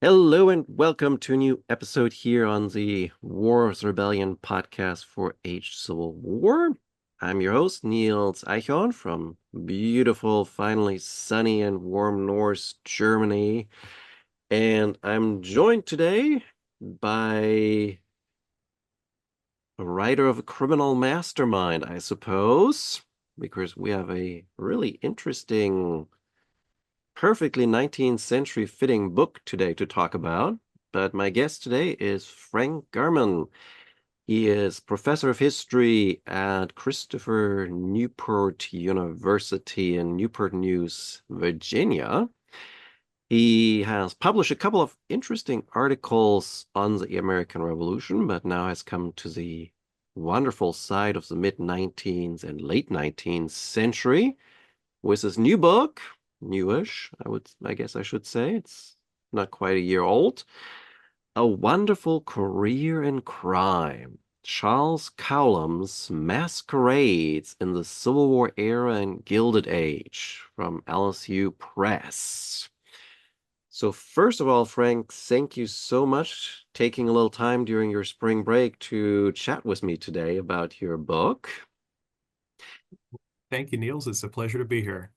Hello and welcome to a new episode here on the Wars Rebellion podcast for Age Civil War. I'm your host, Niels Eichhorn from beautiful, finally sunny and warm North Germany. And I'm joined today by a writer of a criminal mastermind, I suppose, because we have a really interesting, perfectly 19th century fitting book today to talk about. But my guest today is Frank Garmon. He is professor of history at Christopher Newport University in Newport News, Virginia. He has published a couple of interesting articles on the American Revolution, but now has come to the wonderful side of the mid-19th and late 19th century with his new book, newish, I guess I should say. It's not quite a year old. A Wonderful Career in Crime. Charles Cowlam's Masquerades in the Civil War Era and Gilded Age from LSU Press. So first of all, Frank, thank you so much taking a little time during your spring break to chat with me today about your book. Thank you, Niels. It's a pleasure to be here.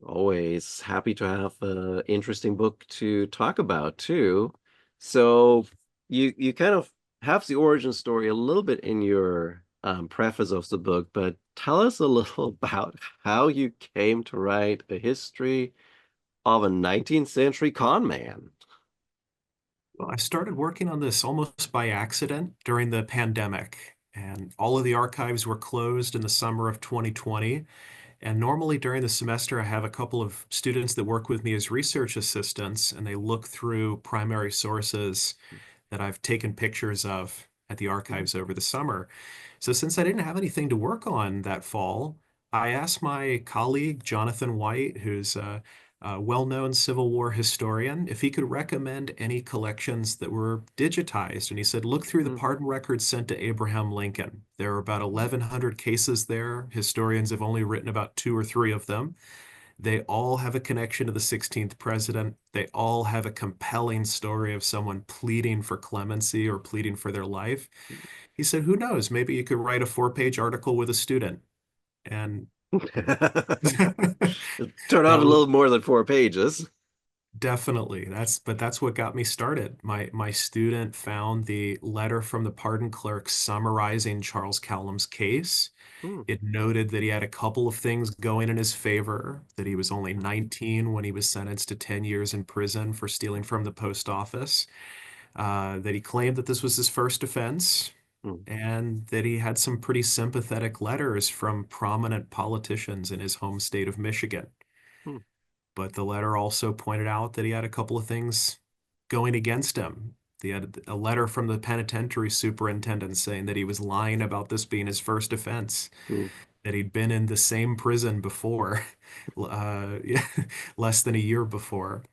Always happy to have an interesting book to talk about too. So you kind of have the origin story a little bit in your preface of the book, but tell us a little about how you came to write a history of a 19th century con man. Well, I started working on this almost by accident during the pandemic, and all of the archives were closed in the summer of 2020. And normally during the semester, I have a couple of students that work with me as research assistants, and they look through primary sources that I've taken pictures of at the archives over the summer. So since I didn't have anything to work on that fall, I asked my colleague, Jonathan White, who's a well-known Civil War historian, if he could recommend any collections that were digitized. And he said, look through the Mm, pardon records sent to Abraham Lincoln. There are about 1,100 cases there. Historians have only written about two or three of them. They all have a connection to the 16th president. They all have a compelling story of someone pleading for clemency or pleading for their life. He said, who knows? Maybe you could write a 4-page article with a student. And It turned out a that little more than 4 pages. definitely that's what got me started. My student found the letter from the pardon clerk summarizing Charles Cowlam's case. Hmm, It noted that he had a couple of things going in his favor, that he was only 19 when he was sentenced to 10 years in prison for stealing from the post office, that he claimed that this was his first offense, hmm, and that he had some pretty sympathetic letters from prominent politicians in his home state of Michigan. hmm, But the letter also pointed out that he had a couple of things going against him. He had a letter from the penitentiary superintendent saying that he was lying about this being his first offense, hmm, that he'd been in the same prison before, uh, less than a year before,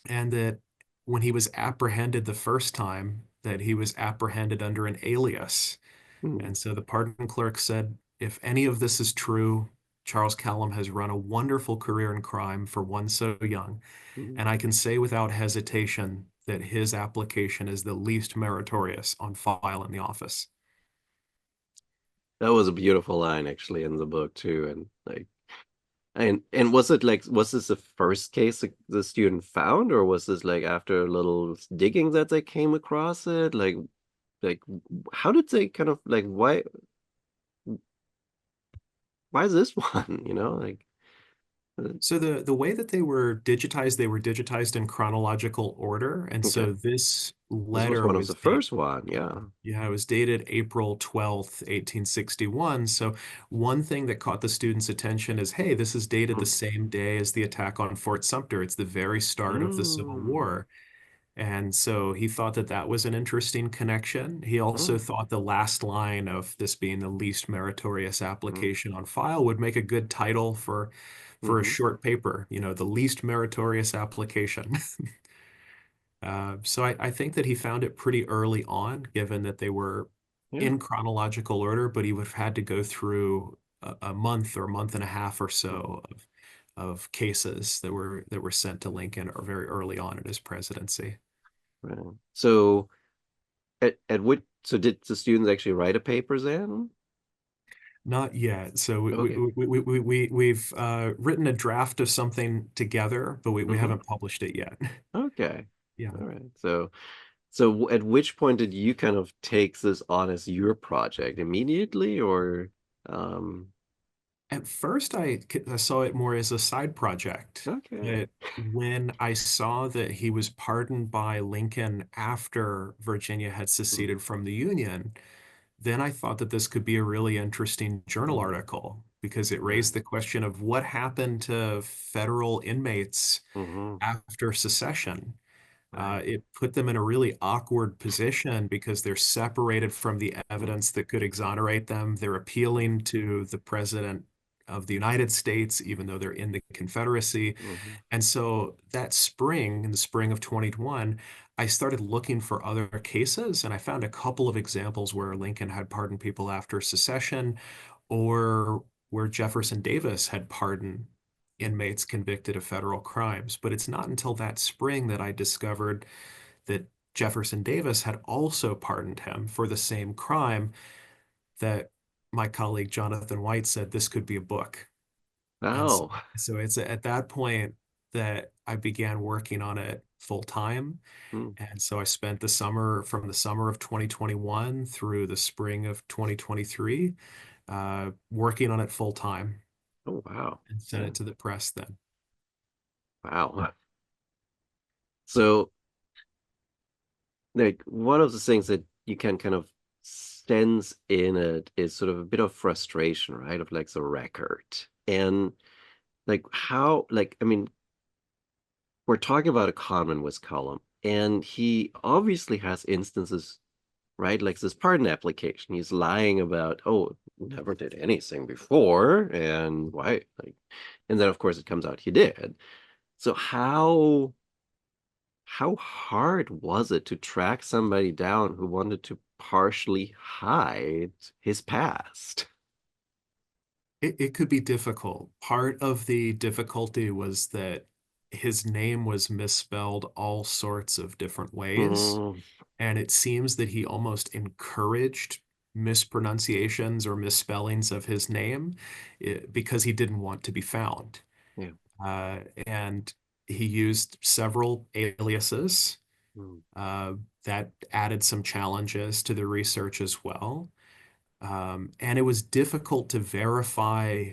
and that when he was apprehended the first time, that he was apprehended under an alias. hmm, And so the pardon clerk said, if any of this is true, Charles Cowlam has run a wonderful career in crime for one so young, hmm. and I can say without hesitation that his application is the least meritorious on file in the office. That was a beautiful line actually in the book too. And was it like, was this the first case the student found, or was this like after a little digging that they came across it? Like how did they kind of like why is this one? Like So the way that they were digitized in chronological order. And okay, so this this was letter one of was the dated, first one, yeah. yeah, it was dated April 12th, 1861. So one thing that caught the students' attention is, hey, this is dated the Hmm. same day as the attack on Fort Sumter. It's the very start of the Civil Mm. War. And so he thought that that was an interesting connection. He also Mm. thought the last line of this being the least meritorious Mm. application on file would make a good title for a Mm-hmm. short paper, the least meritorious application. So I think that he found it pretty early on, given that they were Yeah. in chronological order, but he would have had to go through a month or month and a half or Mm. so of cases that were sent to Lincoln or very early on in his presidency. Right. So at what so did the students actually write a paper then? Not yet. So Okay. we've written a draft of something together, but we Hmm. haven't published it yet. Okay. Yeah. All right. So at which point did you kind of take this on as your project immediately or At first, I saw it more as a side project. okay. But when I saw that he was pardoned by Lincoln after Virginia had Mm, seceded from the Union, then I thought that this could be a really interesting journal mm, article because it right. raised the question of what happened to federal inmates Hmm. after secession. Right. It put them in a really awkward position because they're separated from the Mm, evidence that could exonerate them. They're mm, appealing to the president of the United States, even though they're in the Confederacy. mhm, And so that spring, in the spring of 2021, I started looking for other cases, and I found a couple of examples where Lincoln had pardoned people after secession, or where Jefferson Davis had pardoned inmates convicted of federal crimes. But it's not until that spring that I discovered that Jefferson Davis had also pardoned him for the same crime that my colleague Jonathan White said this could be a book. And so, oh. so it's at that point that I began working on it full time. Mm, And so I spent the summer from the summer of 2021 through the spring of 2023 working on it full time oh wow. and sent Yeah. it to the press then. Wow. So like one of the things that you can kind of sense in it is sort of a bit of frustration, right? Of like the record. And like how like I mean, we're talking about a common with Cowlam, and he obviously has instances, right? Like this pardon application. He's lying about, oh, never did anything before, and why like and then of course it comes out he did. So how hard was it to track somebody down who wanted to partially hide his past? It could be difficult. Part of the difficulty was that his name was misspelled all sorts of different ways. Mm, And it seems that he almost encouraged mispronunciations or misspellings of his name because he didn't want to be found. yeah. And he used several aliases. Mm, Uh, that added some challenges to the research as well. And it was difficult to verify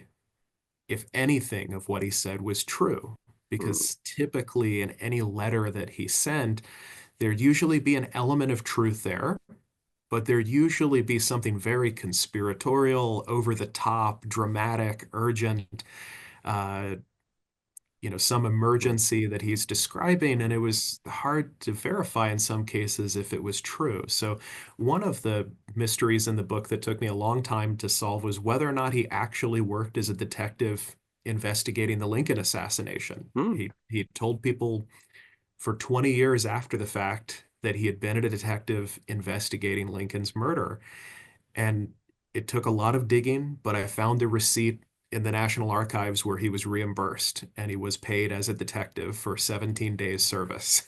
if anything of what he said was true, mm, because typically in any letter that he sent, there'd usually be an element of truth there, but there'd usually be something very conspiratorial, over the top, dramatic, urgent, uh, some mm, emergency that he's describing, and mm, it was hard to verify in some cases if it was true. So, one of the mysteries in the book that took me a long time to solve was whether or not he actually worked as a detective investigating the Lincoln assassination. mm, He told people for 20 years after the fact that he had been a detective investigating Lincoln's murder. And it took a lot of digging, but I found the receipt in the National Archives where he was reimbursed and he was paid as a detective for 17 days service.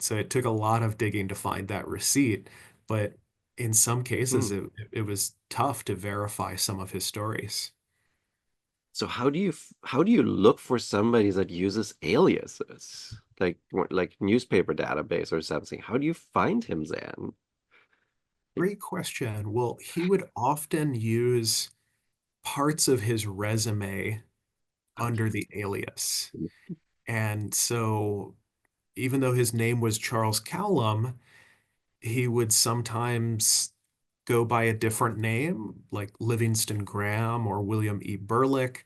So it took a lot of digging to find that receipt, but in some cases mm. it was tough to verify some of his stories. So how do you look for somebody that uses aliases? Like newspaper database or something. How do you find him then? Great question. Well, he would often use parts of his resume under Okay. the alias. And so even though his name was Charles Cowlam, he would sometimes go by a different name, like Livingston Graham or William E. Burlick,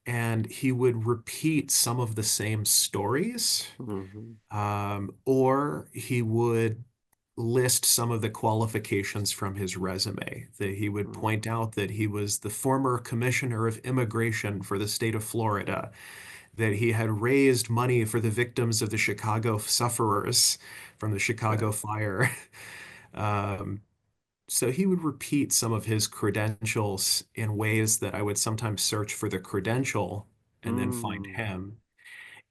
and he would repeat some of the same stories, Hmm. or he would list some of the qualifications from his resume. That he would Mm, point out that he was the former commissioner of immigration for the state of Florida, that he had raised money for the victims of the Chicago sufferers from the Chicago right. fire. Um, so he would repeat some of his credentials in ways that I would sometimes search for the credential and then find Mm, him.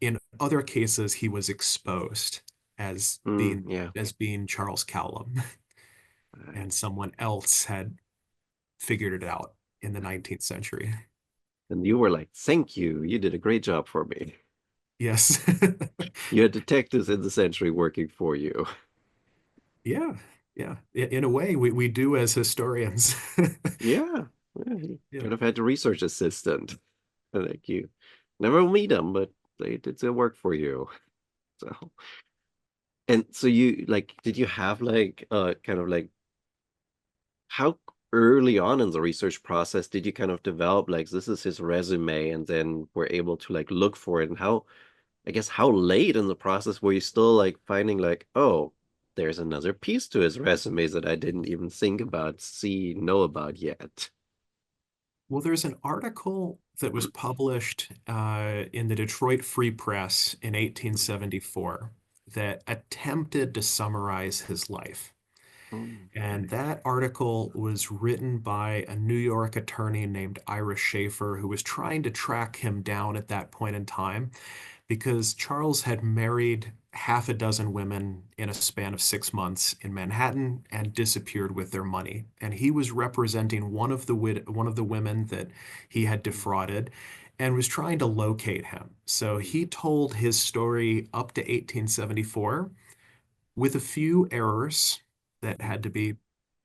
In other cases, he was exposed. Mm, yeah. as being Charles Cowlam, Right. and someone else had figured it out in the 19th century. And you were like, thank you. You did a great job for me. Yes. You had detectives in the century working for you. Yeah. Yeah. In a way, we do as historians. Yeah. Yeah, you Yeah. could have had a research assistant. Like you never meet them, but they did their work for you. So, and so you like, did you have like kind of like how early on in the research process did you kind of develop like this is his resume and then we're able to like look for it and how I guess how late in the process were you still like finding like, oh, there's another piece to his resume that I didn't even think about, see, know about yet. Well, there's an article that was published in the Detroit Free Press in 1874 that attempted to summarize his life. Mm, And that article was written by a New York attorney named Ira Schaefer, who was trying to track him down at that point in time because Charles had married half a dozen women in a span of 6 months in Manhattan and disappeared with their money. And he was representing one of the women that he had mm, defrauded and was trying to locate him. So mm, he told his story up to 1874 with a few errors that mm, had to be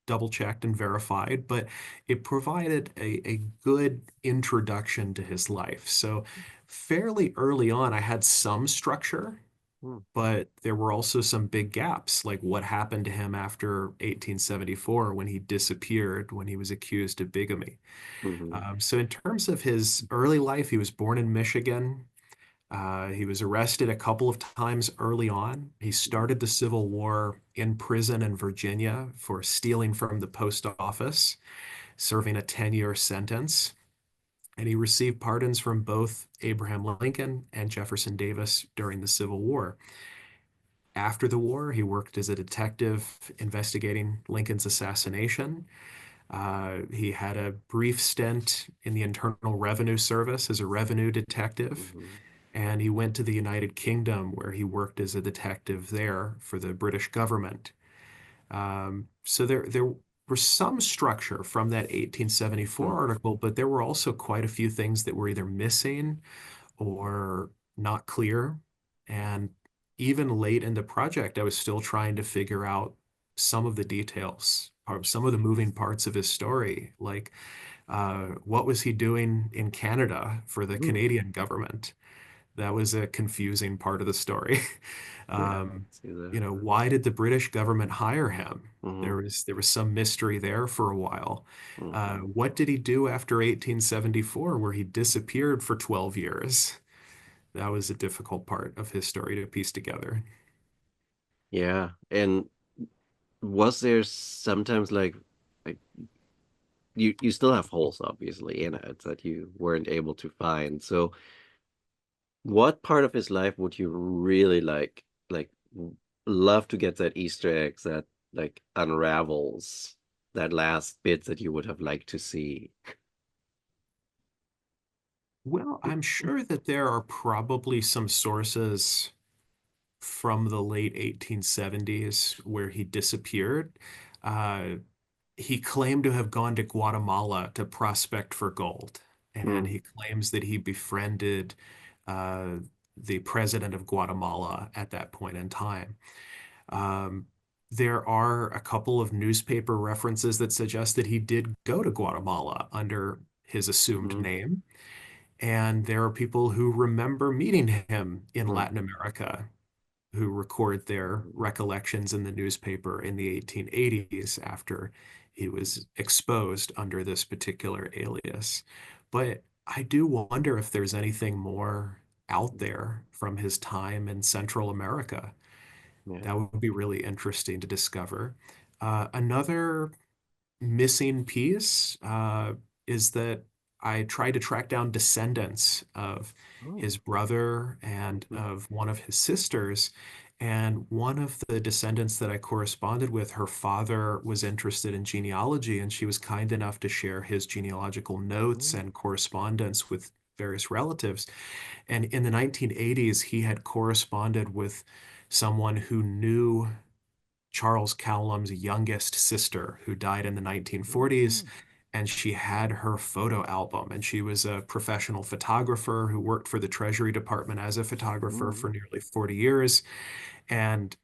double checked and verified, but it provided a good introduction to his life. So fairly early on, I had some structure, mm, but there were also some big gaps, like what happened to him after 1874 when he disappeared, when he was accused of bigamy. mhm, So in terms of his early life, he was born in Michigan. He was arrested a couple of times early on. He mhm, started the Civil War in prison in Virginia for stealing from the post office, serving a 10-year sentence. And he received pardons from both Abraham Lincoln and Jefferson Davis during the Civil War. After the war, he worked as a detective investigating Lincoln's assassination. He had a brief stint in the Internal Revenue Service as a revenue detective. mhm, And he went to the United Kingdom where he worked as a detective there for the British government. So there was some structure from that 1874 mm, article, but there were also quite a few things that were either missing or not clear. And even late in the project, I was still trying to figure out some of the details, or some of the moving parts of his story, like what was he doing in Canada for the mm. Canadian government? That was a confusing part of the story. Yeah, Um, see that. why did the British government hire him? Mhm, There was some mystery there for a while. mhm. What did he do after 1874, where he disappeared for 12 years? That was a difficult part of his story to piece together. Yeah, and was there sometimes like you still have holes obviously in it that you weren't able to find. So what part of his life would you really love to get that Easter eggs that like unravels that last bit that you would have liked to see? Well, I'm sure that there are probably some sources from the late 1870s where he disappeared. Uh, he claimed to have gone to Guatemala to prospect for gold, and Mm, he claims that he befriended uh, the president of Guatemala at that point in time. Um, there are a couple of newspaper references that suggest that he did go to Guatemala under his assumed mm, name. And there are people who remember meeting him in mm, Latin America who record their mm, recollections in the newspaper in the 1880s after he was exposed under this particular alias. But I do wonder if there's anything more out there from his time in Central America. yeah. That would be really interesting to discover. Another missing piece is that I tried to track down descendants of Oh. his brother and Mhm. of one of his sisters. And one of the descendants that I corresponded with, her father was interested in genealogy, and she was kind enough to share his genealogical notes Mm, and correspondence with various relatives. And in the 1980s, he had corresponded with someone who knew Charles Cowlam's youngest sister who died in the 1940s. Mm, And she had her photo album, and she was a professional photographer who worked for the Treasury Department as a photographer mm, for nearly 40 years. And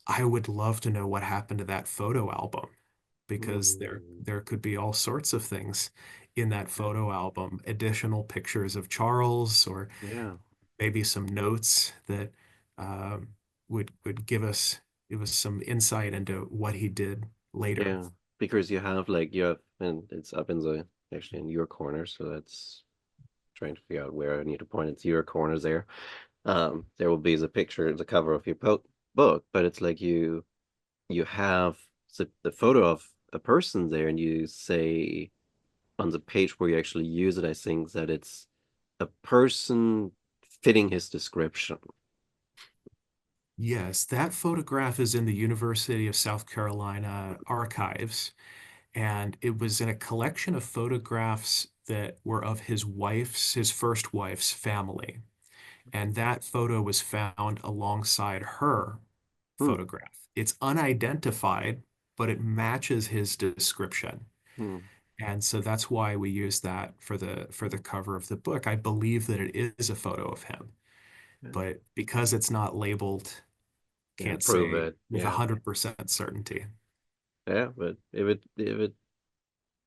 I would love to know what happened to that photo album because mm. there could be all sorts of things in that photo album, additional pictures of Charles, or Yeah, maybe some notes that um, would give us some insight into what he did later. yeah. Because and it's up in the actually in your corner, so that's trying to figure out where I need to point. It's your corners there. There will be the picture, the cover of your po book, but it's like you have the photo of a person there, and you say on the page where you actually use it, I think that it's a person fitting his description. Yes, that photograph is in the University of South Carolina archives, and it was in a collection of photographs that were of his first wife's family. And that photo was found alongside her Hmm. photograph. It's unidentified, but it matches his description. Hmm. And so that's why we use that for the cover of the book. I believe that it is a photo of him, Yeah, but because it's not labeled, yeah, can't prove say it. with Yeah, 100% certainty. yeah, but if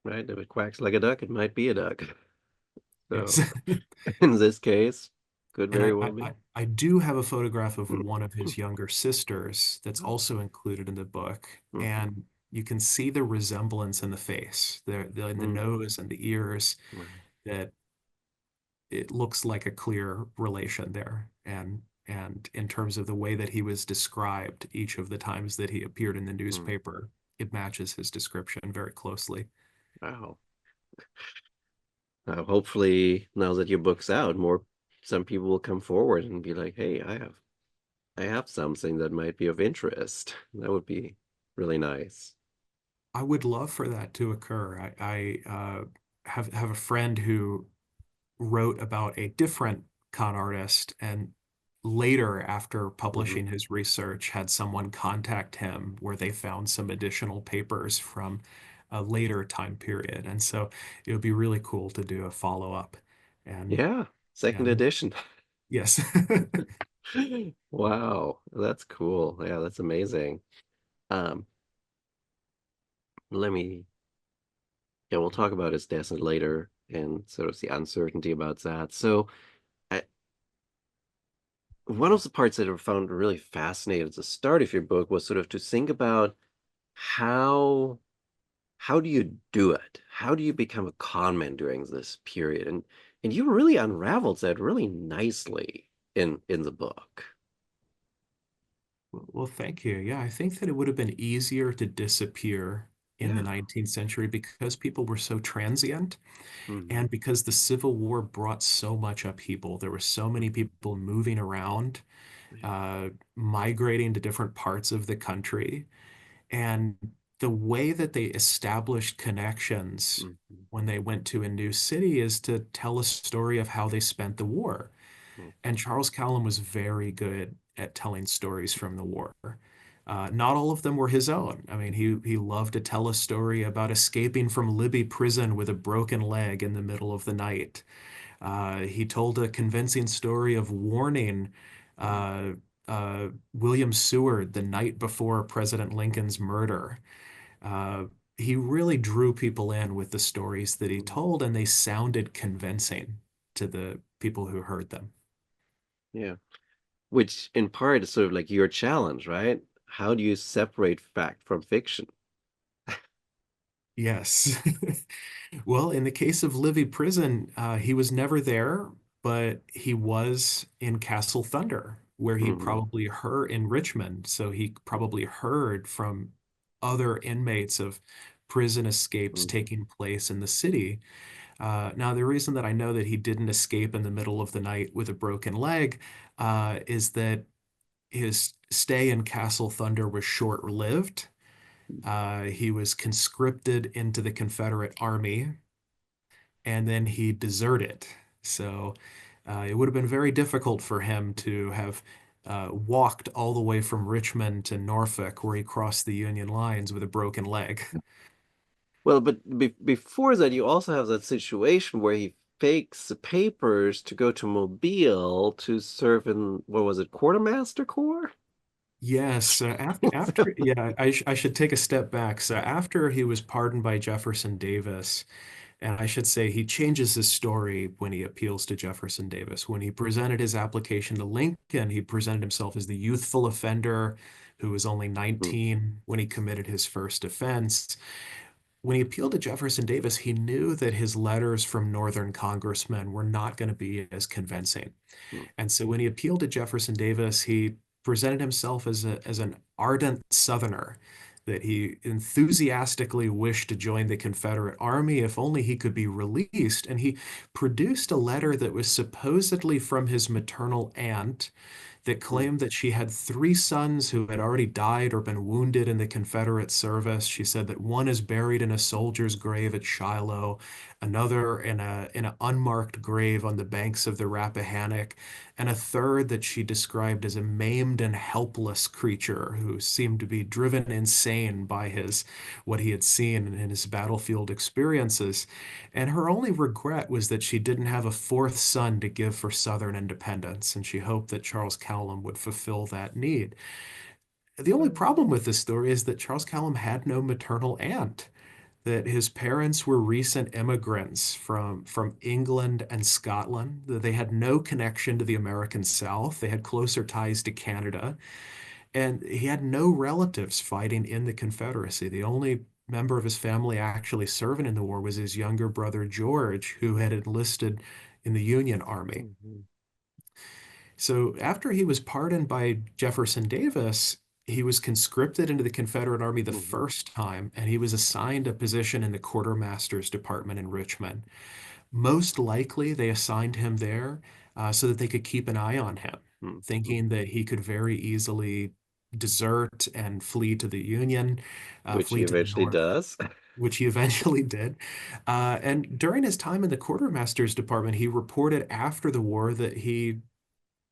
it quacks like a duck, it might be a duck. Yes. So in this case, could And very well be. I do have a photograph of one of his younger sisters that's also included in the book. Mhm. And you can see the resemblance in the face, in the Mm. nose and the ears, Right. that it looks like a clear relation there. And in terms of the way that he was described, each of the times that he appeared in the Mm. newspaper, it matches his description very closely. Wow. Hopefully, now that your book's out, more some people will come forward and be like, "Hey, I have something that might be of interest." That would be really nice. I would love for that to occur. Have a friend who wrote about a different con artist, and later, after Hmm. publishing his research, had someone contact him where they found some additional papers from a later time period. And so it would be really cool to do a follow-up. And Yeah, second and edition. yes. Wow, that's cool. Yeah, that's amazing. Um, let me, yeah, we'll talk about his death later and sort of the uncertainty about that. So, I, one of the parts that I found really fascinating at the start of your book was sort of to think about how how do you do it? How do you become a con man during this period? And you really unraveled that really nicely in the book. Well, thank you. Yeah, I think that it would have been easier to disappear in the Yeah. 19th century because people were so transient. Hmm. And because the Civil War brought so much upheaval, there were so many people moving around, migrating to different parts of the country. And the way that they established connections Hmm. when they went to a new city is to tell a story of how they spent the war. And Charles Cowlam was very good at telling stories from the war. Not all of them were his own. I mean, he loved to tell a story about escaping from Libby prison with a broken leg in the middle of the night. He told a convincing story of warning uh, William Seward the night before President Lincoln's murder. Uh, he really drew people in with the stories that he told, and they sounded convincing to the people who heard them. Yeah. Which in part is sort of like your challenge, right? How do you separate fact from fiction? Yes. Well, in the case of Livy Prison, he was never there, but he was in Castle Thunder, where he Hmm. probably heard in Richmond. So he probably heard from other inmates of prison escapes Hmm. taking place in the city. Now, the reason that I know that he didn't escape in the middle of the night with a broken leg is that his stay in Castle Thunder was short-lived. He was conscripted into the Confederate Army, and then he deserted. So it would have been very difficult for him to have walked all the way from Richmond to Norfolk, where he crossed the Union lines with a broken leg. Well, but before that, you also have that situation where he fakes the papers to go to Mobile to serve in, what was it, Quartermaster Corps? Yes, after yeah, I should take a step back. So after he was pardoned by Jefferson Davis, and I should say he changes his story when he appeals to Jefferson Davis. When he presented his application to Lincoln, he presented himself as the youthful offender who was only Hmm, 19 when he committed his first offense. When he appealed to Jefferson Davis, he knew that his letters from Northern congressmen were not going to be as convincing. hmm, And so when he appealed to Jefferson Davis, he presented himself as an ardent Southerner, that he enthusiastically wished to join the Confederate Army if only he could be released. And he produced a letter that was supposedly from his maternal aunt that hmm, claimed that she had three sons who had already died or been wounded in the Confederate service. She said that one is buried in a soldier's grave at Shiloh, another in an unmarked grave on the banks of the Rappahannock, and a third that she described as a maimed and helpless creature who seemed to be driven insane by his what he had seen in his battlefield experiences. And her only regret was that she didn't have a fourth son to give for Southern independence, and she hoped that Charles Cowlam would fulfill that need. The only hmm, problem with this story is that Charles Cowlam had no maternal aunt, that his parents were recent immigrants from England and Scotland, that they had no connection to the American South. They had closer ties to Canada, and he had no relatives fighting in the Confederacy. The only member of his family actually serving in the war was his younger brother George, who had enlisted in the Union Army. hmm, So after he was pardoned by Jefferson Davis, he was conscripted into the Confederate Army the hmm, first time, and he was assigned a position in the quartermaster's department in Richmond. Most likely, they assigned him there so that they could keep an eye on him, hmm, hmm. thinking that he could very easily desert and flee to the Union, Which he flee to the eventually North, does. which he eventually did. And during his time in the quartermaster's department, he reported after the war that he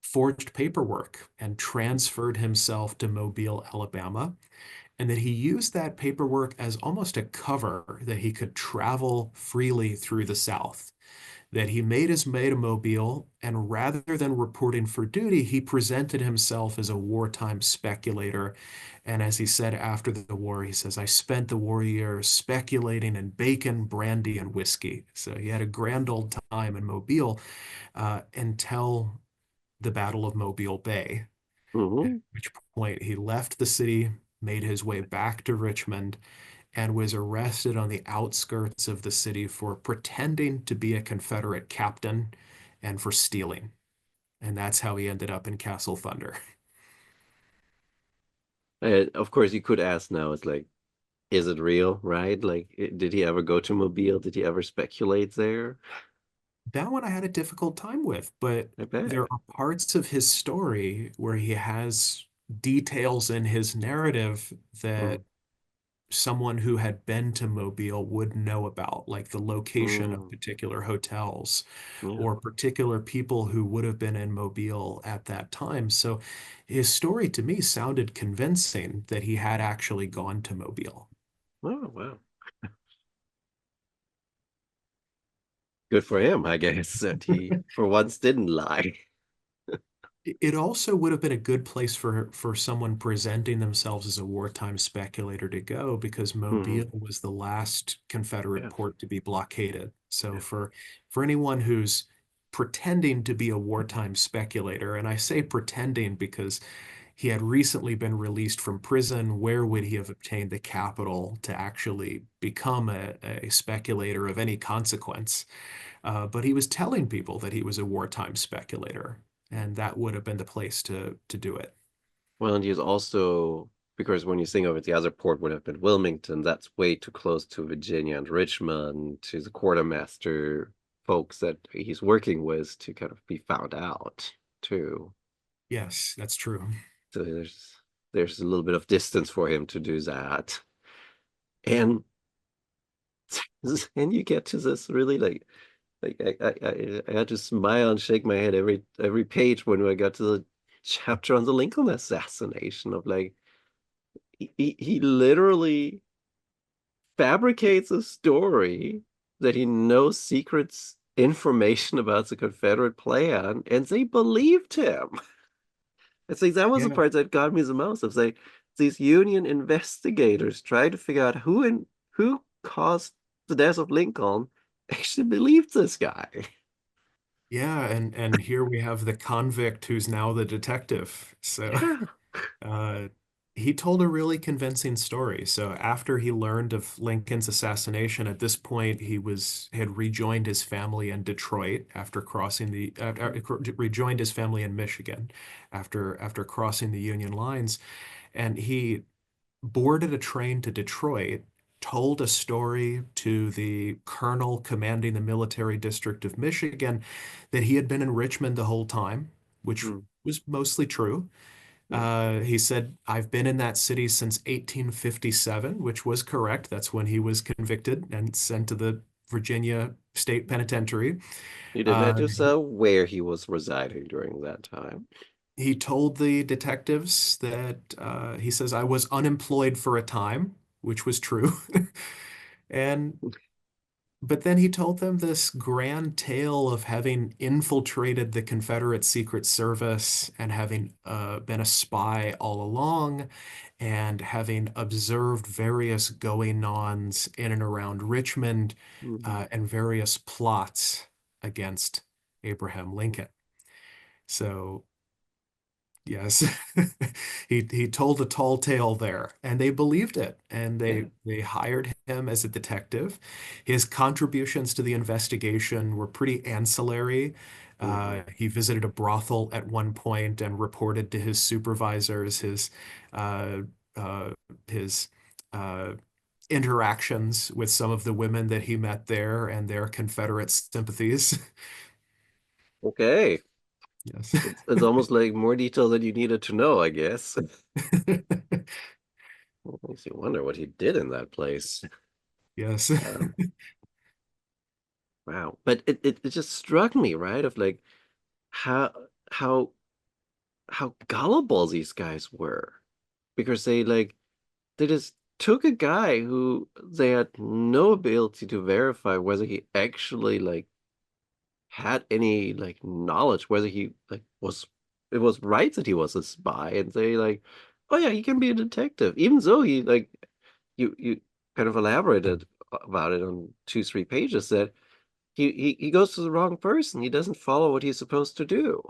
forged paperwork and transferred himself to Mobile, Alabama, and that he used that paperwork as almost a cover that he could travel freely through the South. That he made his way to Mobile, and rather than reporting for duty, he presented himself as a wartime speculator. And as he said after the war, he says, I spent the war years speculating in bacon, brandy, and whiskey. So he had a grand old time in Mobile until the Battle of Mobile Bay, at Hmm. which point he left the city, made his way back to Richmond, and was arrested on the outskirts of the city for pretending to be a Confederate captain and for stealing. And that's how he ended up in Castle Thunder. And of course, you could ask now, it's like, is it real, right? Like, did he ever go to Mobile? Did he ever speculate there? That one I had a difficult time with, but I there bet. are parts of his story where he has details in his narrative Mm, that someone who had been to Mobile would know about, like the location of mm, particular hotels yeah. or particular people who would have been in Mobile at that time. So his story to me sounded convincing that he had actually gone to Mobile. Oh, wow. Good for him, I guess, that he for once didn't lie. It also would have been a good place for someone presenting themselves as a wartime speculator to go because Hmm. Mobile was the last Confederate Yeah, port to be blockaded. So yeah. for anyone who's pretending to be a wartime speculator, and I say pretending because he had recently been released from prison, where would he have obtained the capital to actually become a speculator of any consequence? But he was telling people that he was a wartime speculator, and that would have been the place to do it. Well, and he's also, because when you think of it, the other port would have been Wilmington. That's way too close to Virginia and Richmond, to the quartermaster folks that he's working with to kind of be found out too. Yes, that's true. So there's a little bit of distance for him to do that. And and you get to this really like I had to smile and shake my head every page when I got to chapter on the Lincoln assassination of like he literally fabricates a story that he knows secrets information about the Confederate plan, and they believed him. It's like that was the Yeah. part that got me the most. It's like these Union investigators trying to figure out who caused the death of Lincoln actually believed this guy. Yeah, and here we have the convict who's now the detective. So Yeah. uh, he told a really convincing story. So after he learned of Lincoln's assassination, at this point he was had rejoined his family in Detroit after crossing the rejoined his family in Michigan after crossing the Union lines, and he boarded a train to Detroit, told a story to the colonel commanding the military district of Michigan that he had been in Richmond the whole time, which Mm, was mostly true. yeah. He said, I've been in that city since 1857, which was correct. That's when he was convicted and sent to the Virginia State Penitentiary. He did not Uh, just he, where he was residing during that time. he told the detectives that he says, I was unemployed for a time, which was true. And but then he told them this grand tale of having infiltrated the Confederate Secret Service and having been a spy all along and having observed various goings-ons in and around Richmond Mhm. and various plots against Abraham Lincoln. So yes. He told a tall tale there, and they believed it, and Yeah. they hired him as a detective. His contributions to the investigation were pretty ancillary. Mhm. He visited a brothel at one point and reported to his supervisors uh, uh, his uh, interactions with some of the women that he met there and their Confederate sympathies. Okay. Yes. It's almost like more detail than you needed to know, I guess. Well, makes you wonder what he did in that place. Yes. Um, wow. But it just struck me, right? Of like how how how gullible these guys were. Because they just took a guy who they had no ability to verify whether he actually had any knowledge, whether he was it was right that he was a spy, and they oh yeah, he can be a detective, even though he you kind of elaborated about it on 2, 3 pages that he goes to the wrong person. He doesn't follow what he's supposed to do.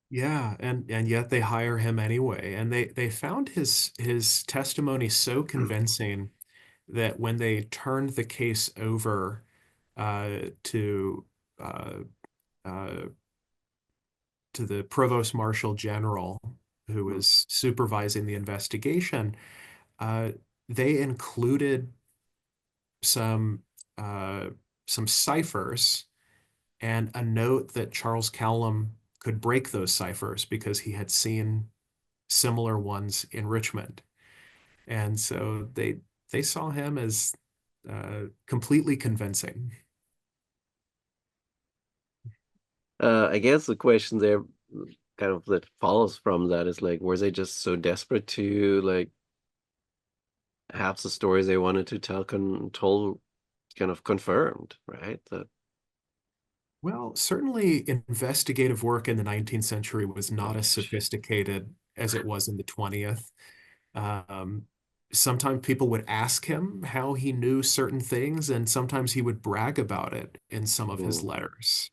Yeah, and yet they hire him anyway. And they found his testimony so convincing that when they turned the case over to uh, uh, to the Provost Marshal General, who Hmm. was supervising the investigation, uh, they included some uh, some ciphers and a note that Charles Cowlam could break those ciphers because he had seen similar ones in Richmond. And so they saw him as completely convincing. I guess the question there kind of that follows from that is were they just so desperate to have the stories they wanted to tell told kind of confirmed, right? That Well, certainly investigative work in the 19th century was not as gosh. sophisticated as it was in the 20th. Um, Sometimes people would ask him how he knew certain things, and sometimes he would brag about it in some of his Mhm. letters.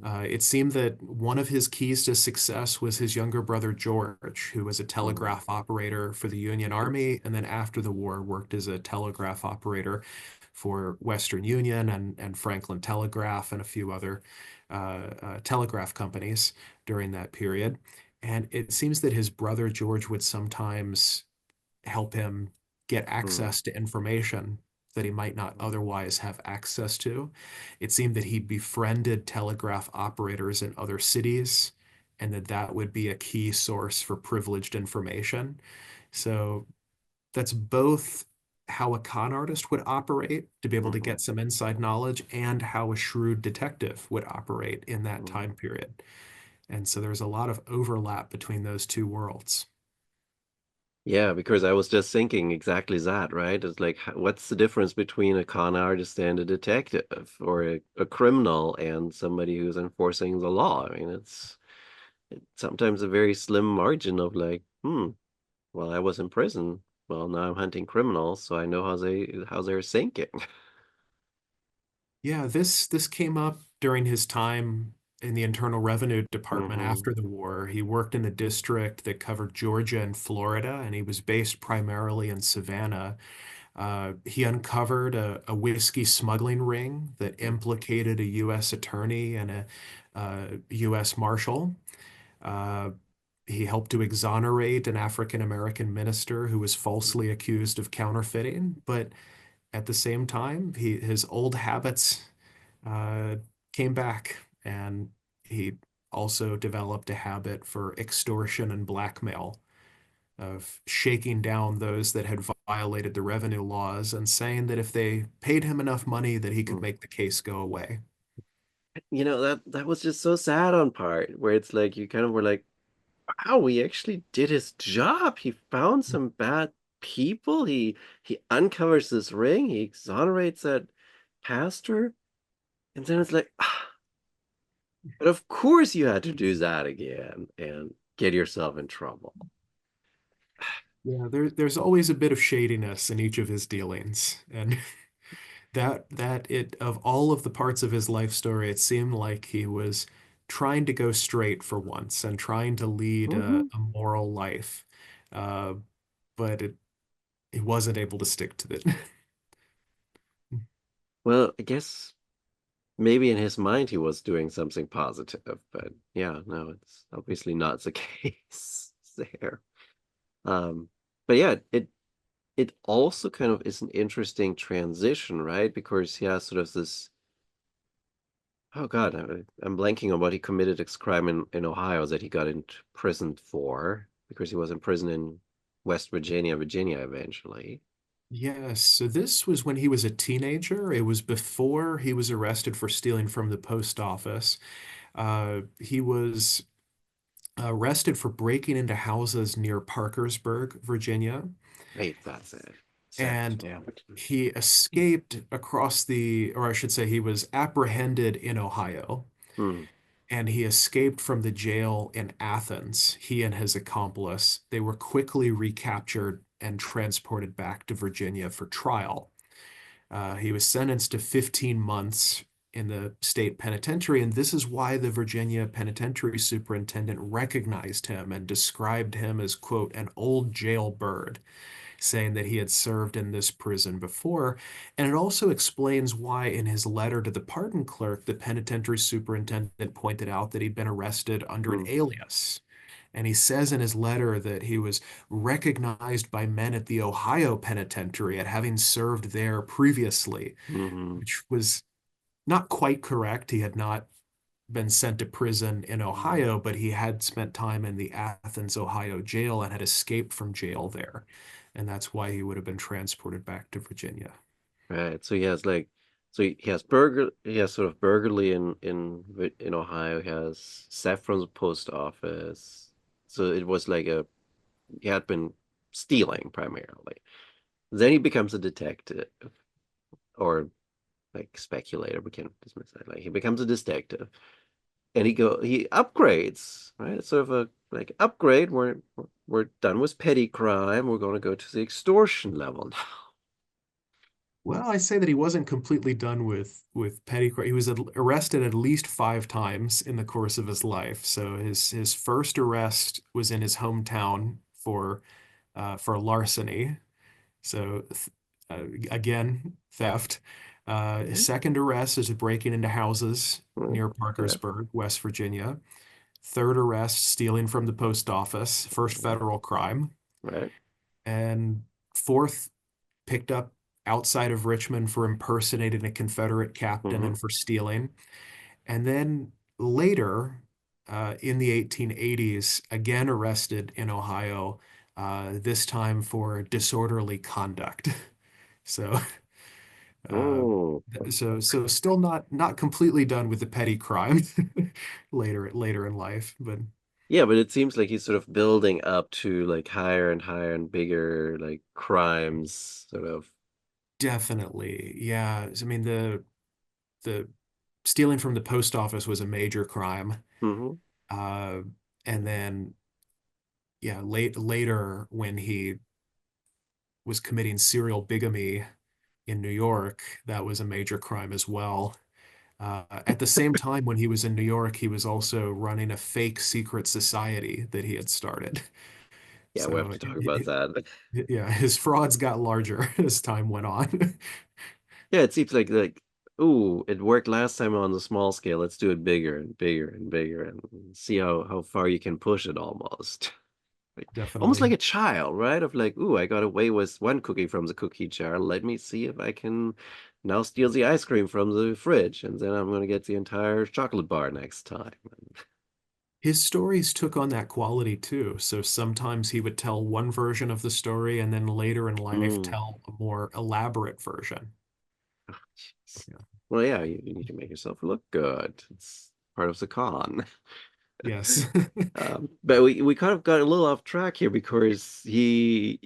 It seemed that one of his keys to success was his younger brother George, who was a Mhm. telegraph operator for the Union Army, and then after the war worked as a telegraph operator for Western Union and Franklin Telegraph and a few other telegraph companies during that period. And it seems that his brother George would sometimes help him get Mhm. access to information that he might not otherwise have access to. It seemed that he befriended telegraph operators in other cities, and that would be a key source for privileged information. So that's both how a con artist would operate to be able to Mhm. get some inside knowledge and how a shrewd detective would operate in that Mhm. time period. And so there's a lot of overlap between those two worlds. Yeah, because I was just thinking exactly that, right? It's like, what's the difference between a con artist and a detective, or a criminal and somebody who's enforcing the law? I mean, it's sometimes a very slim margin of like, well, I was in prison. Well, now I'm hunting criminals, so I know how they're thinking. Yeah, this came up during his time in the Internal Revenue Department Hmm. after the war. He worked in the district that covered Georgia and Florida, and he was based primarily in Savannah. He uncovered a whiskey smuggling ring that implicated a U.S. attorney and a U.S. marshal. Uh, he helped to exonerate an African American minister who was falsely accused of counterfeiting, but at the same time, his old habits uh, came back, and he also developed a habit for extortion and blackmail, of shaking down those that had violated the revenue laws and saying that if they paid him enough money that he could make the case go away. That was just so sad on part, where it's like you kind of were like, wow, he actually did his job. He found some bad people. He uncovers this ring. He exonerates that pastor. And then it's like, but of course you had to do that again and get yourself in trouble. Yeah, there's always a bit of shadiness in each of his dealings, and that it of all of the parts of his life story, it seemed like he was trying to go straight for once and trying to lead Hmm. a moral life, uh, but he wasn't able to stick to it. Well, I guess maybe in his mind he was doing something positive, but yeah, no, it's obviously not the case there. Um, but yeah, it also kind of is an interesting transition, right? Because he has sort of this, oh God, I'm blanking on what he committed ex crime in Ohio that he got into prison for, because he was in prison in West Virginia, Virginia eventually. Yes, so this was when he was a teenager. It was before he was arrested for stealing from the post office. He was arrested for breaking into houses near Parkersburg, Virginia, Wait, that's it. Second, and yeah. he escaped across or I should say, he was apprehended in Ohio, Hmm. and he escaped from the jail in Athens. He and his accomplice, they were quickly recaptured and transported back to Virginia for trial. He was sentenced to 15 months in the state penitentiary, and this is why the Virginia penitentiary superintendent recognized him and described him as, quote, an old jailbird, saying that he had served in this prison before. And it also explains why, in his letter to the pardon clerk, the penitentiary superintendent pointed out that he'd been arrested under an Hmm. alias. And he says in his letter that he was recognized by men at the Ohio penitentiary at having served there previously, Hmm. which was not quite correct. He had not been sent to prison in Hmm. Ohio, but he had spent time in the Athens, Ohio jail and had escaped from jail there. And that's why he would have been transported back to Virginia. Right. So he has like, so he has he has sort of burglary in Ohio. He has theft from the post office. So it was like he had been stealing primarily. Then he becomes a detective, or like speculator. We can dismiss that. Like he becomes a detective, and he upgrades. Right. It's sort of a like upgrade. We're done with petty crime. We're going to go to the extortion level now. Well, I say that he wasn't completely done with petty crime. He was arrested at least 5 times in the course of his life. So his first arrest was in his hometown for larceny. So again, theft. His second arrest is breaking into houses near Yeah. Parkersburg, West Virginia. Third arrest, stealing from the post office, first federal crime. Right. And fourth, picked up outside of Richmond for impersonating a Confederate captain Hmm. and for stealing. And then later, in the 1880s, again arrested in Ohio, this time for disorderly conduct. So Uh, Oh, so still not completely done with the petty crime later in life, but yeah, but it seems like he's sort of building up to like higher and higher and bigger like crimes, sort of. definitely, yeah. I mean, the stealing from the post office was a major crime. Hmm. Uh, and then yeah, later when he was committing serial bigamy in New York, that was a major crime as well. At the same time, when he was in New York, he was also running a fake secret society that he had started. Yeah, we have So, to talk about that. yeah, his frauds got larger as time went on. Yeah, it seems like ooh, it worked last time on the small scale. Let's do it bigger and bigger and bigger and see how far you can push it almost. Like, almost like Definitely. a child, right? Of like, ooh, I got away with one cookie from the cookie jar. Let me see if I can now steal the ice cream from the fridge, and then I'm gonna get the entire chocolate bar next time. His stories took on that quality too. So sometimes he would tell one version of the story and then later in life Mm. tell a more elaborate version. Jeez. Yeah. Well, yeah, you need to make yourself look good. It's part of the con. Yes. But we kind of got a little off track here because we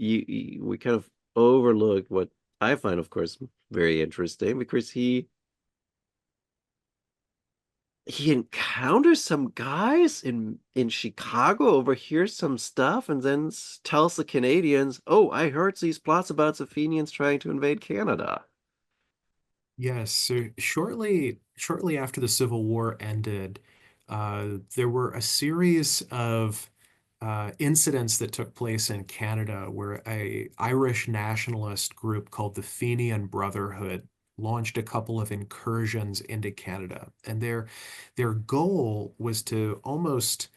kind of overlooked what I find, of course, very interesting because he encounters some guys in Chicago, overhears some stuff, and then tells the Canadians, "Oh, I heard these plots about the Fenians trying to invade Canada." Yes, so shortly after the Civil War ended, there were a series of incidents that took place in Canada where a Irish nationalist group called the Fenian Brotherhood launched a couple of incursions into Canada. And their goal was to almost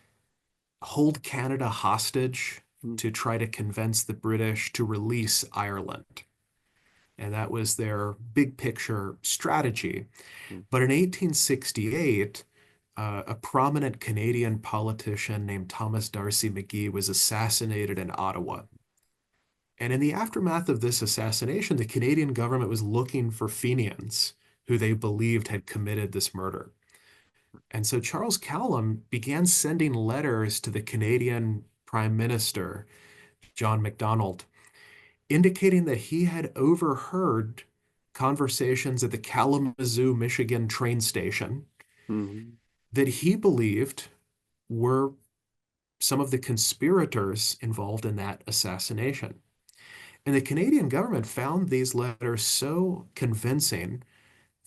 hold Canada hostage to try to convince the British to release Ireland. And that was their big picture strategy. Mhm. But in 1868, a prominent Canadian politician named Thomas D'Arcy McGee was assassinated in Ottawa. And in the aftermath of this assassination, the Canadian government was looking for Fenians who they believed had committed this murder. And so Charles Cowlam began sending letters to the Canadian Prime Minister, John Macdonald, indicating that he had overheard conversations at the Kalamazoo, Michigan train station Mhm. that he believed were some of the conspirators involved in that assassination. And the Canadian government found these letters so convincing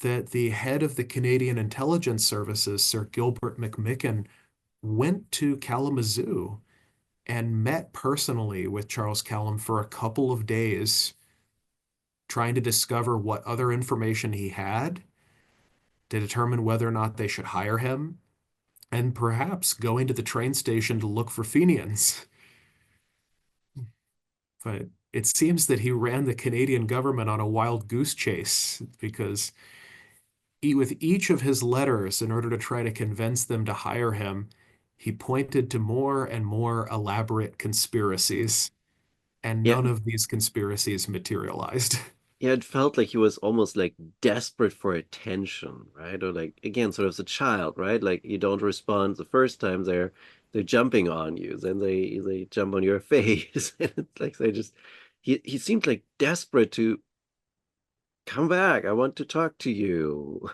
that the head of the Canadian Intelligence Services, Sir Gilbert McMicken, went to Kalamazoo and met personally with Charles Cowlam for a couple of days trying to discover what other information he had to determine whether or not they should hire him, and perhaps going to the train station to look for Fenians. But it seems that he ran the Canadian government on a wild goose chase because with each of his letters, in order to try to convince them to hire him, he pointed to more and more elaborate conspiracies, and Yeah, none of these conspiracies materialized. yeah, it felt like he was almost like desperate for attention, right? Or like again, sort of as a child, right? Like you don't respond the first time they're jumping on you, then they jump on your face, and it's like they just he seemed like desperate to come back. I want to talk to you.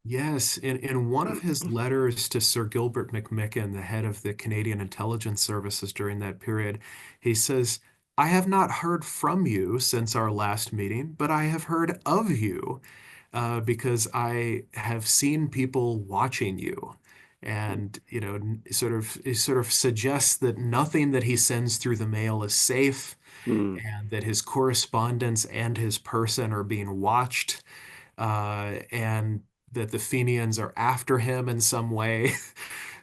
Yes, in one of his letters to Sir Gilbert McMicken, the head of the Canadian Intelligence Services during that period, he says, I have not heard from you since our last meeting, but I have heard of you because I have seen people watching you. And, sort of suggests that nothing that he sends through the mail is safe Hmm. and that his correspondence and his person are being watched and that the Fenians are after him in some way.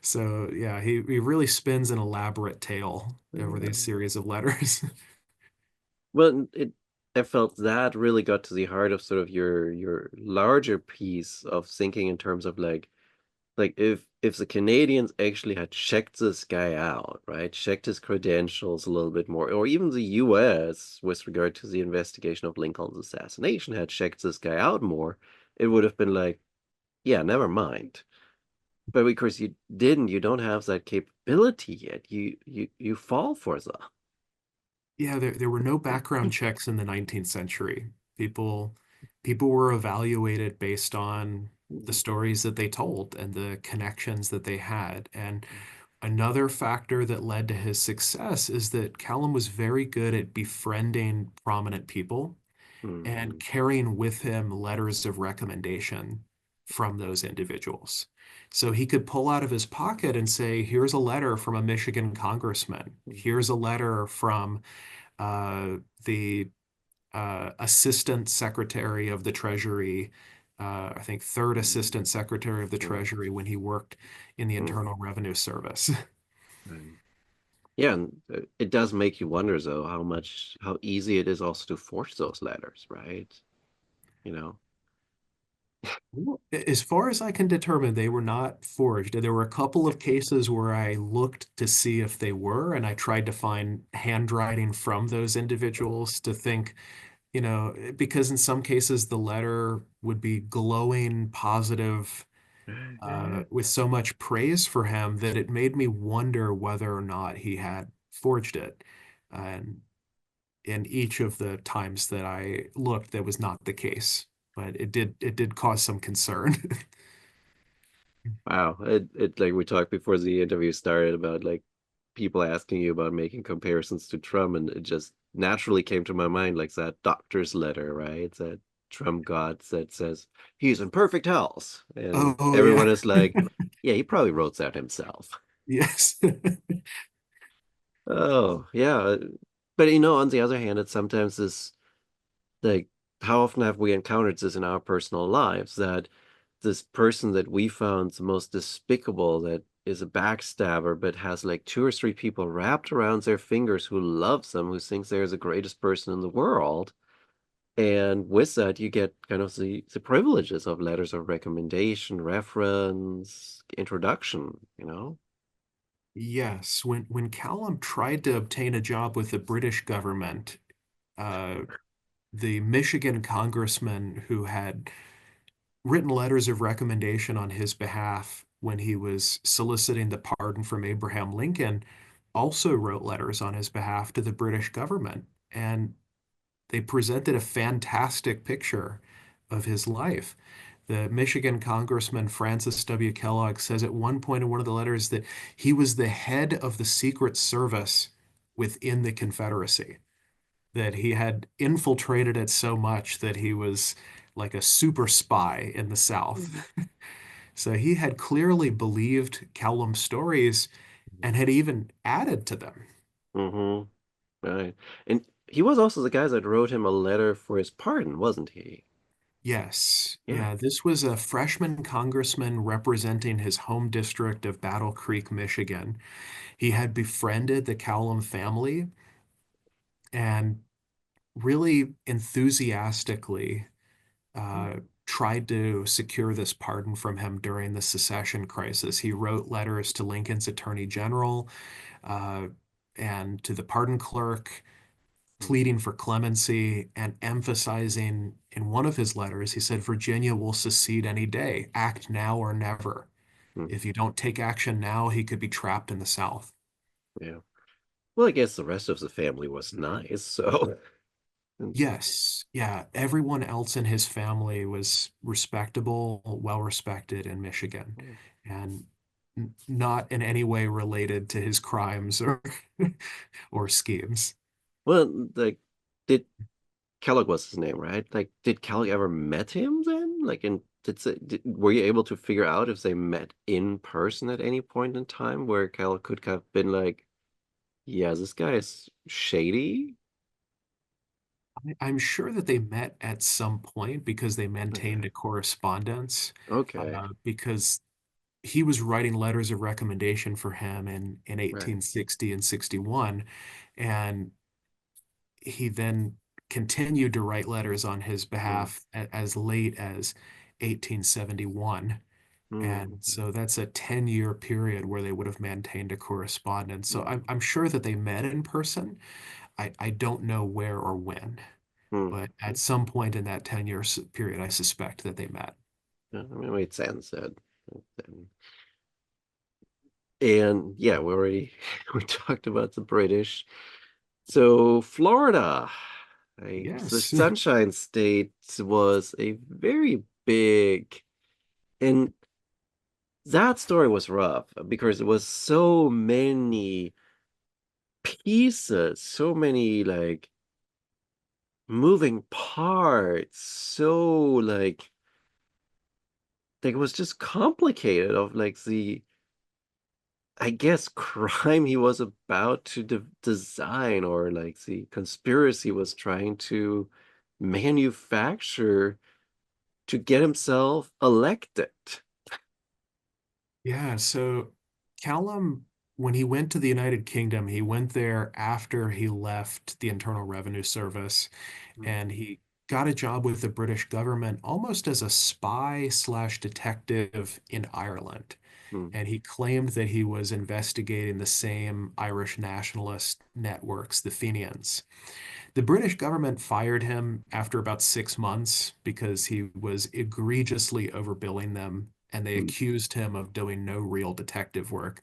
So yeah, he really spins an elaborate tale over these series of letters. Well, I felt that really got to the heart of sort of your larger piece of thinking in terms of like like if the Canadians actually had checked this guy out, right? Checked his credentials a little bit more, or even the US with regard to the investigation of Lincoln's assassination had checked this guy out more, it would have been like, yeah, never mind. But because you didn't, you don't have that capability yet. You fall for the. Yeah, there were no background checks in the 19th century. People people were evaluated based on the stories that they told and the connections that they had. And another factor that led to his success is that Callum was very good at befriending prominent people and Mm-hmm. carrying with him letters of recommendation from those individuals. So he could pull out of his pocket and say, here's a letter from a Michigan congressman. Here's a letter from uh, the Assistant Secretary of the Treasury, I think third Assistant Secretary of the Treasury when he worked in the Mm-hmm. Internal Revenue Service. Yeah, and it does make you wonder though how easy it is also to forge those letters, right? You know. As far as I can determine, they were not forged. There were a couple of cases where I looked to see if they were, and I tried to find handwriting from those individuals to think, because in some cases the letter would be glowing, positive, with so much praise for him that it made me wonder whether or not he had forged it. And in each of the times that I looked, that was not the case, but it did cause some concern. Wow. It like we talked before the interview started about like people asking you about making comparisons to Trump, and it just naturally came to my mind like that doctor's letter, right? That Trump got that says he's in perfect health. And Oh everyone yeah. is like, yeah, he probably wrote that himself. Yes. Oh, yeah. But on the other hand, it's sometimes this like how often have we encountered this in our personal lives that this person that we found the most despicable that is a backstabber but has like two or three people wrapped around their fingers who loves them, who thinks they're the greatest person in the world. And with that, you get kind of the privileges of letters of recommendation, reference, introduction. Yes. When Callum tried to obtain a job with the British government, uh, the Michigan congressman who had written letters of recommendation on his behalf when he was soliciting the pardon from Abraham Lincoln also wrote letters on his behalf to the British government. And they presented a fantastic picture of his life. The Michigan Congressman Francis W. Kellogg says at one point in one of the letters that he was the head of the Secret Service within the Confederacy, that he had infiltrated it so much that he was like a super spy in the South. So he had clearly believed Cowlam's stories and had even added to them. Mm-hmm. Right. And he was also the guy that wrote him a letter for his pardon, wasn't he? Yes. Yeah. Yeah, this was a freshman congressman representing his home district of Battle Creek, Michigan. He had befriended the Cowlam family and really enthusiastically uh, tried to secure this pardon from him during the secession crisis. He wrote letters to Lincoln's attorney general uh, and to the pardon clerk, pleading for clemency and emphasizing in one of his letters, he said, Virginia will secede any day. Act now or never. Mm-hmm. If you don't take action now, he could be trapped in the South. Yeah. Well, I guess the rest of the family was nice, so. Yes, yeah, everyone else in his family was respectable, well respected in Michigan, and not in any way related to his crimes or or schemes. Well, like, did Kellogg was his name, right? Like, did Kellogg ever met him then? Like, were you able to figure out if they met in person at any point in time where Kellogg could have been like, yeah, this guy is shady? I'm sure that they met at some point because they maintained Okay. a correspondence, Okay. because he was writing letters of recommendation for him in Right. 1860 and 61, and he then continued to write letters on his Mm, behalf as late as 1871. And Mm, so that's a 10-year period where they would have maintained a correspondence. So mm, I'm sure that they met in person. I don't know where or when, mm. but at some point in that 10-year period, I suspect that they met. Yeah, I mean, it made sense that. And yeah, we already we talked about the British. So Florida, like the Yes. Sunshine State, was a very big, and that story was rough because it was so many pieces, so many like moving parts, so like it was just complicated of like the I guess crime he was about to design or like the conspiracy was trying to manufacture to get himself elected. Yeah, so Cowlam, when he went to the United Kingdom, he went there after he left the Internal Revenue Service, Mm, and he got a job with the British government almost as a spy slash detective in Ireland. mm, And he claimed that he was investigating the same Irish nationalist networks, the Fenians. The British government fired him after about 6 months because he was egregiously overbilling them, and they mm, accused him of doing no real detective work.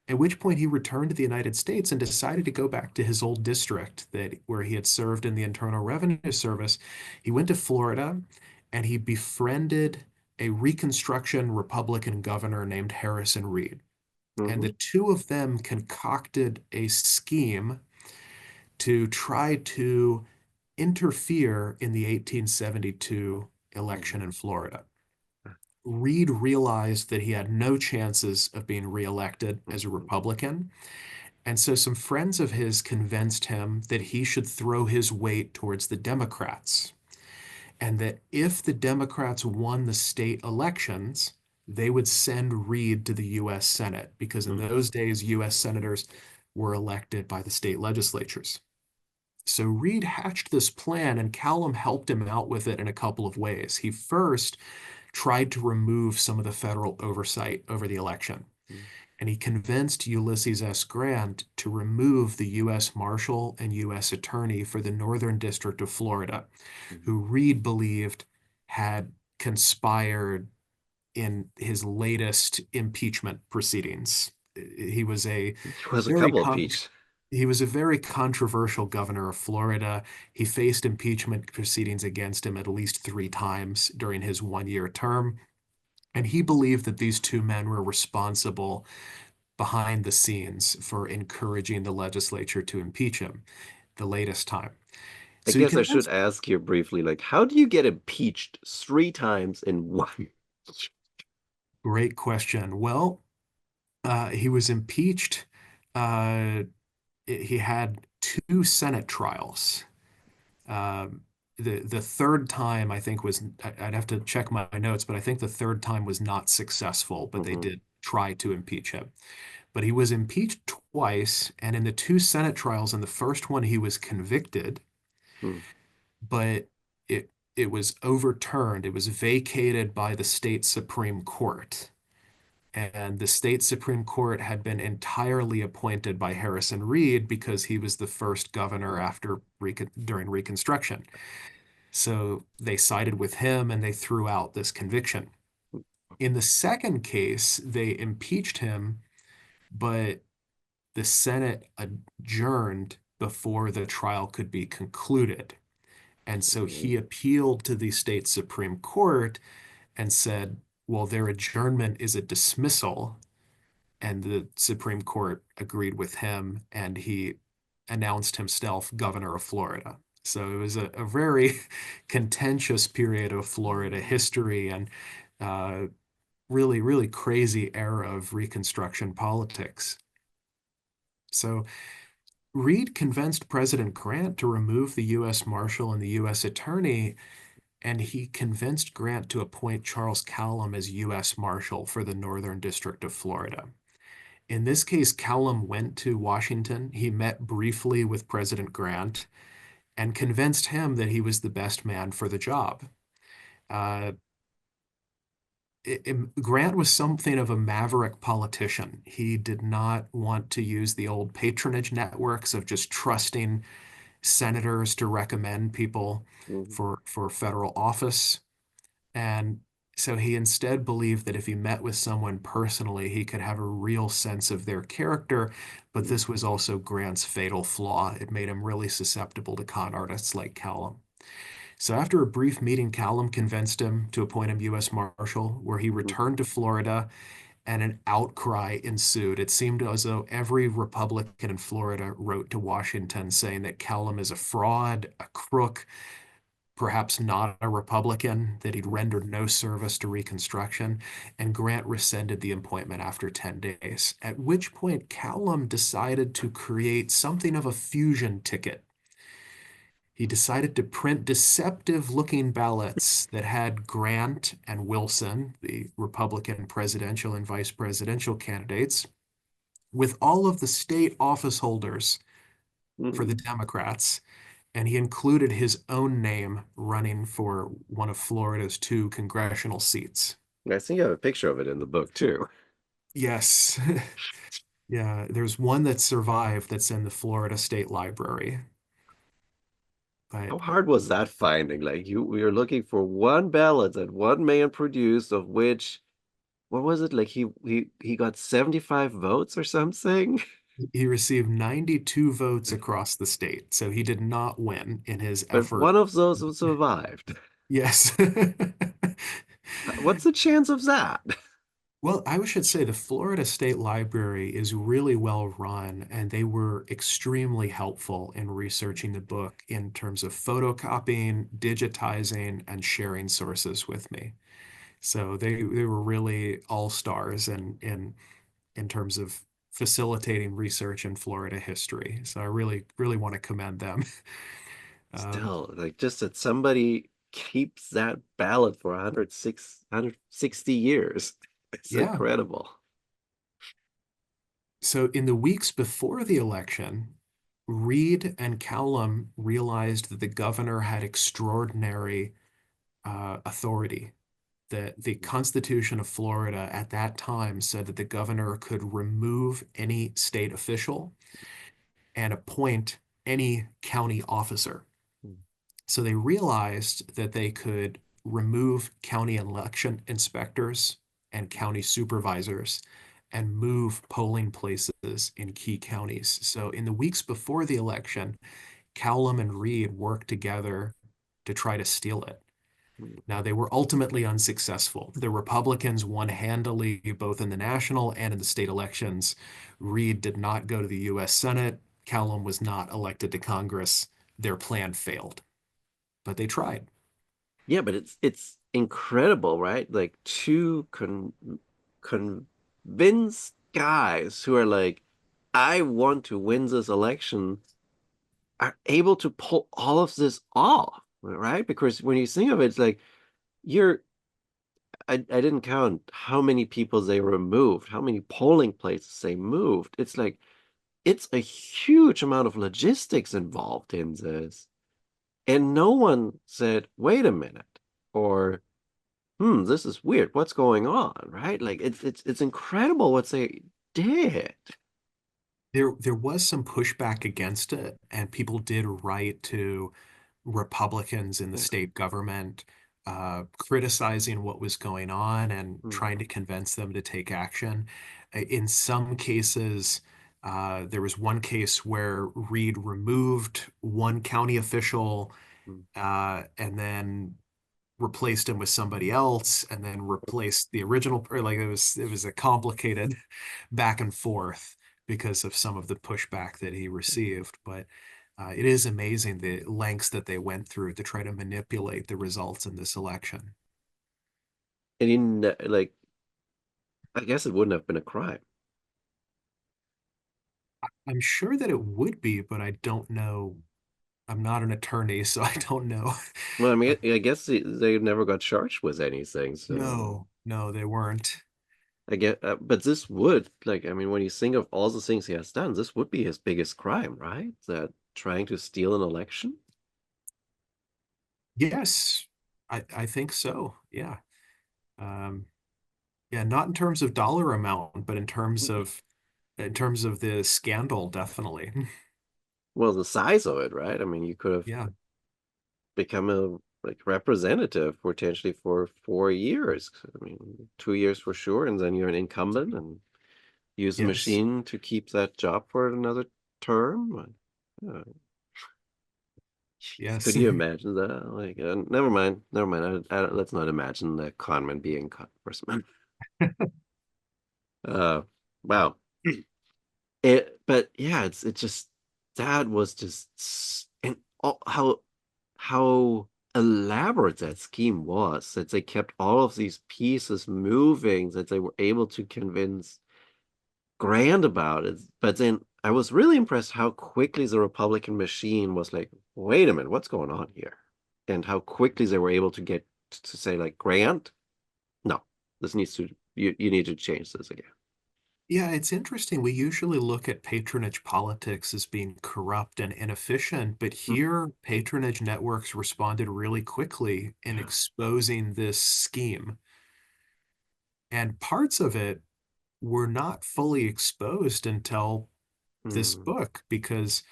At which point he returned to the United States and decided to go back to his old district that where he had served in the Internal Revenue Service. He went to Florida and he befriended a Reconstruction Republican governor named Harrison Reed. And the mhm, two of them concocted a scheme to try to interfere in the 1872 election mm, in Florida. Reed realized that he had no chances of being reelected as a mhm, Republican. And so some friends of his convinced him that he should throw his weight towards the Democrats, and that if the Democrats won the state elections, they would send Reed to the US Senate, because in mm, those days, US senators were elected by the state legislatures. So Reed hatched this plan, and Cowlam helped him out with it in a couple of ways. He first tried to remove some of the federal oversight over the election, mm, and he convinced Ulysses S. Grant to remove the U.S. Marshal and U.S. Attorney for the Northern District of Florida, mm. who Reed believed had conspired in his latest impeachment proceedings. He was a It was a very couple of con peach. he was a very controversial governor of Florida. He faced impeachment proceedings against him at least 3 times during his 1 year term. And he believed that these two men were responsible behind the scenes for encouraging the legislature to impeach him the latest time. I So he guess I should convinced, ask you briefly, like, how do you get impeached 3 times in one? great question. Well, he was impeached. Uh, he had two Senate trials. Um, the third time I think was I'd have to check my notes, but I think the third time was not successful, but they Hmm. did try to impeach him. But he was impeached twice, and in the two Senate trials, in the first one he was convicted, Hmm. but it was overturned. It was vacated by the state Supreme Court. And the state Supreme Court had been entirely appointed by Harrison Reed because he was the first governor Hmm. during Reconstruction. So they sided with him and they threw out this conviction. In the second case, they impeached him, but the Senate adjourned before the trial could be concluded. And so he appealed to the state Supreme Court and said, well, their adjournment is a dismissal. And the Supreme Court agreed with him, and he announced himself governor of Florida. So it was a very contentious period of Florida history, and uh, really, really crazy era of Reconstruction politics. So Reed convinced President Grant to remove the U.S. Marshal and the U.S. Attorney, and he convinced Grant to appoint Charles Cowlam as U.S. Marshal for the Northern District of Florida. In this case, Cowlam went to Washington. He met briefly with President Grant and convinced him that he was the best man for the job. Uh, Grant was something of a maverick politician. He did not want to use the old patronage networks of just trusting senators to recommend people Mhm. for federal office. And so he instead believed that if he met with someone personally, he could have a real sense of their character. But Mhm. this was also Grant's fatal flaw. It made him really susceptible to con artists like Cowlam. So after a brief meeting, Cowlam convinced him to appoint him U.S. Marshal, where he Mhm. returned to Florida and an outcry ensued. It seemed as though every Republican in Florida wrote to Washington saying that Cowlam is a fraud, a crook, perhaps not a Republican, that he'd rendered no service to Reconstruction, and Grant rescinded the appointment after 10 days, at which point Cowlam decided to create something of a fusion ticket. He decided to print deceptive looking ballots that had Grant and Wilson, the Republican presidential and vice presidential candidates, with all of the state office holders for the Mhm. Democrats. And he included his own name running for one of Florida's two congressional seats. I think you have a picture of it in the book too. Yes. Yeah, there's one that survived that's in the Florida State Library. How But hard was that finding? Like you, we were looking for one ballot that one man produced, of which, what was it? Like he got 75 votes or something. he received 92 votes across the state, so he did not win in his But effort. one of those survived. Yes. What's the chance of that? Well, I should say the Florida State Library is really well run, and they were extremely helpful in researching the book in terms of photocopying, digitizing, and sharing sources with me. So they were really all stars in terms of facilitating research in Florida history. So I really want to commend them. Um, Still, like just that somebody keeps that ballot for 160 years. It's yeah. incredible. So in the weeks before the election, Reed and Cowlam realized that the governor had extraordinary authority. That the Constitution of Florida at that time said that the governor could remove any state official and appoint any county officer. So they realized that they could remove county election inspectors and county supervisors and move polling places in key counties. So in the weeks before the election, Cowlam and Reed worked together to try to steal it. Now, they were ultimately unsuccessful. The Republicans won handily both in the national and in the state elections. Reed did not go to the U.S. Senate. Cowlam was not elected to Congress. Their plan failed, but they tried. Yeah, but it's incredible, right? Like two convinced guys who are like, I want to win this election, are able to pull all of this off, right? Because when you think of it, it's like you're I didn't count how many people they removed, how many polling places they moved. It's like it's a huge amount of logistics involved in this. And no one said, wait a minute, or this is weird. What's going on? Right? Like it's incredible what they did. There was some pushback against it, and people did write to Republicans in the Yeah. state government, criticizing what was going on and Mm, trying to convince them to take action. In some cases, there was one case where Reed removed one county official, mm. and then replaced him with somebody else, and then replaced the original, or like it was a complicated back and forth because of some of the pushback that he received. But it is amazing the lengths that they went through to try to manipulate the results in this election. And in like, I guess it wouldn't have been a crime. I'm sure that it would be, but I don't know. I'm not an attorney, so I don't know. Well, I mean, I guess they never got charged with anything. So No, no, they weren't. I get, but this would like, I mean, when you think of all the things he has done, this would be his biggest crime, right? That trying to steal an election. Yes, I think so. Yeah. Um, Yeah, not in terms of dollar amount, but in terms of the scandal, definitely. Well, the size of it, right? I mean, you could have Yeah. become a like representative potentially for 4 years. I mean, 2 years for sure, and then you're an incumbent and use the Yes. machine to keep that job for another term. Uh, Jeez, could Yes. you imagine that? Like, never mind, never mind. Let's not imagine the conman being congressman. Uh, wow. But yeah, it just that was just and how elaborate that scheme was. That they kept all of these pieces moving. That they were able to convince Grant about it. But then I was really impressed how quickly the Republican machine was like, wait a minute, what's going on here? And how quickly they were able to get to say like, Grant, no, this needs to you need to change this again. Yeah, it's interesting. We usually look at patronage politics as being corrupt and inefficient, but Mm, here patronage networks responded really quickly in yeah. exposing this scheme. And parts of it were not fully exposed until this Mm, book, because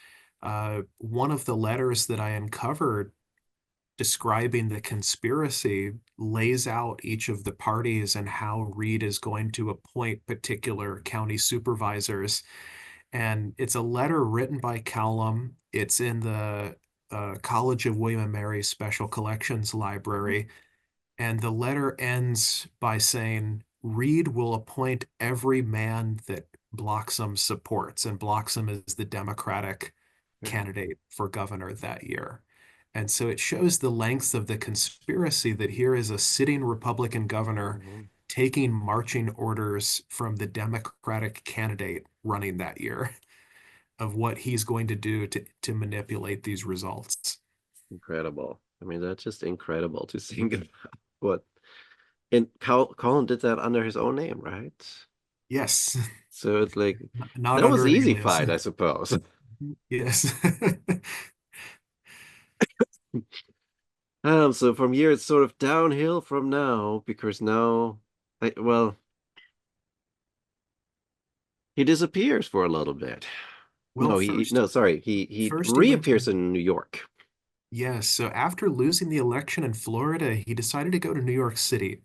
one of the letters that I uncovered describing the conspiracy lays out each of the parties and how Reed is going to appoint particular county supervisors. And it's a letter written by Cowlam. It's in the College of William and Mary Special Collections Library. And the letter ends by saying, Reed will appoint every man that Bloxham supports. And Bloxham is the Democratic yeah. candidate for governor that year. And so it shows the length of the conspiracy that here is a sitting Republican governor Mhm. taking marching orders from the Democratic candidate running that year of what he's going to do to manipulate these results. Incredible. I mean, that's just incredible to think about what. And Colin did that under his own name, right? Yes, So it's like not that was under the an easy alias. fight, I suppose. Yes. So from here it's sort of downhill from now because now, well, he disappears for a little bit. Well, No, first, no, sorry, he first he went to, reappears in New York. yes. So after losing the election in Florida, he decided to go to New York City.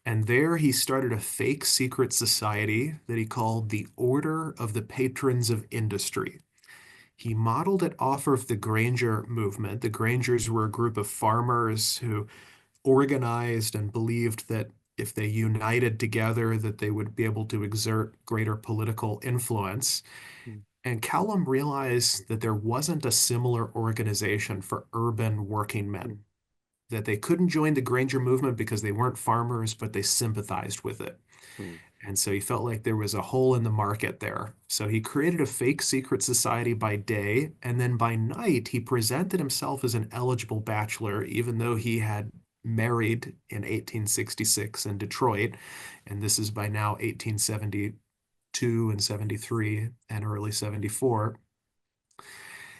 And there he started a fake secret society that he called the Order of the Patrons of Industry. He modeled it off of the Granger movement. The Grangers were a group of farmers who organized and believed that if they united together that they would be able to exert greater political influence. Mm, And Cowlam realized that there wasn't a similar organization for urban working men, mm, that they couldn't join the Granger movement because they weren't farmers, but they sympathized with it. mm, And so he felt like there was a hole in the market there. So he created a fake secret society by day, and then by night, he presented himself as an eligible bachelor, even though he had married in 1866 in Detroit. And this is by now 1872 and 73 and early 74.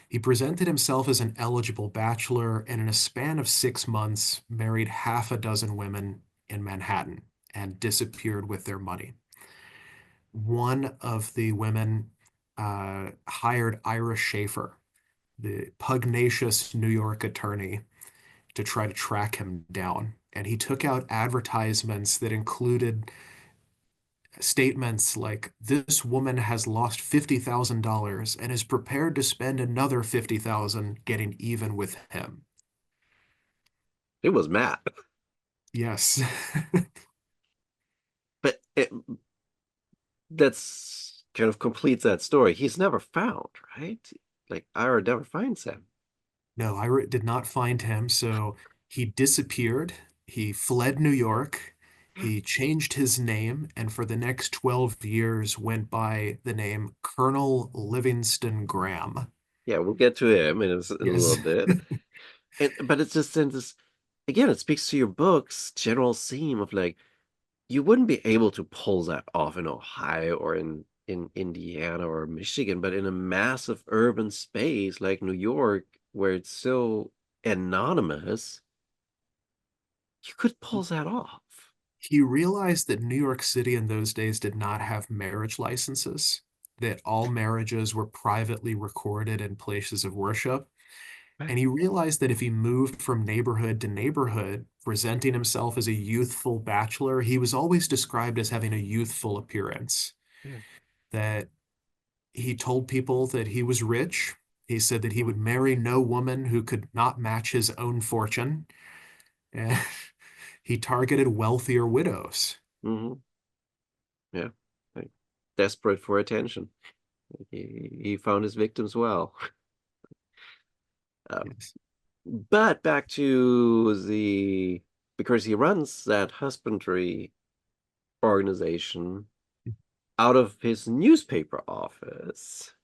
He presented himself as an eligible bachelor and in a span of 6 months married half a dozen women in Manhattan and disappeared with their money. One of the women hired Ira Schaefer, the pugnacious New York attorney, to try to track him down. And he took out advertisements that included statements like, this woman has lost $50,000 and is prepared to spend another 50,000 getting even with him. it was Matt. Yes. But that's kind of completes that story. He's never found, right? Like Ira never finds him. No, I did not find him. So he disappeared. He fled New York. He changed his name and for the next 12 years went by the name Colonel Livingston Graham. Yeah, we'll get to him in a little Yes. bit. But it's just in this again, it speaks to your book's general theme of like you wouldn't be able to pull that off in Ohio or in Indiana or Michigan, but in a massive urban space like New York, where it's so anonymous, you could pull that off. He realized that New York City in those days did not have marriage licenses, that all marriages were privately recorded in places of worship. Right. And he realized that if he moved from neighborhood to neighborhood, presenting himself as a youthful bachelor, he was always described as having a youthful appearance. Yeah. That he told people that he was rich. He said that he would Mm. marry no woman who could not match his own fortune. And he targeted wealthier widows. Hmm. Yeah. Like, desperate for attention. He found his victims well. Um, Yes. but back to the because he runs that husbandry organization out of his newspaper office.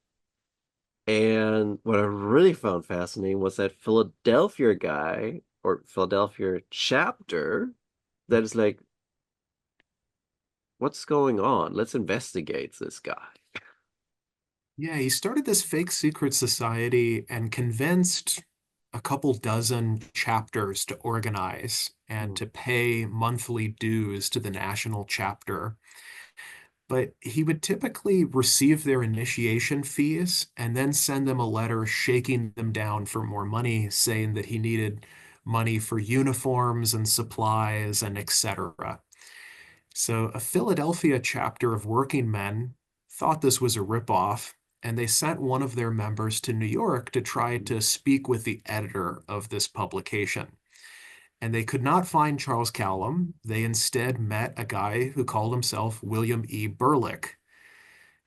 And what I really found fascinating was that Philadelphia guy or Philadelphia chapter that is like, what's going on? Let's investigate this guy. Yeah, he started this fake secret society and convinced a couple dozen chapters to organize and Hmm. to pay monthly dues to the national chapter. But he would typically receive their initiation fees and then send them a letter shaking them down for more money, saying that he needed money for uniforms and supplies and etc. So a Philadelphia chapter of working men thought this was a ripoff, and they sent one of their members to New York to try to speak with the editor of this publication. And they could not find Charles Cowlam. They instead met a guy who called himself William E. Burlick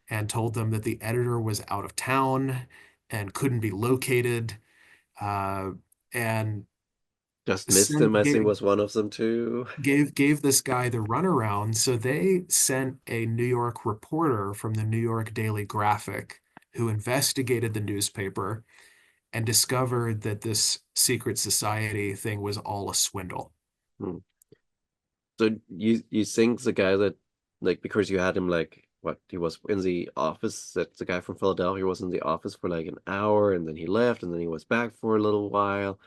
and told them that the editor was out of town and couldn't be located. Uh, and Just missed him. sent, I think gave, was one of them too. gave this guy the runaround. So they sent a New York reporter from the New York Daily Graphic who investigated the newspaper and discovered that this secret society thing was all a swindle. Hmm. So you think the guy that like because you had him like what he was in the office that the guy from Philadelphia was in the office for like an hour and then he left and then he was back for a little while.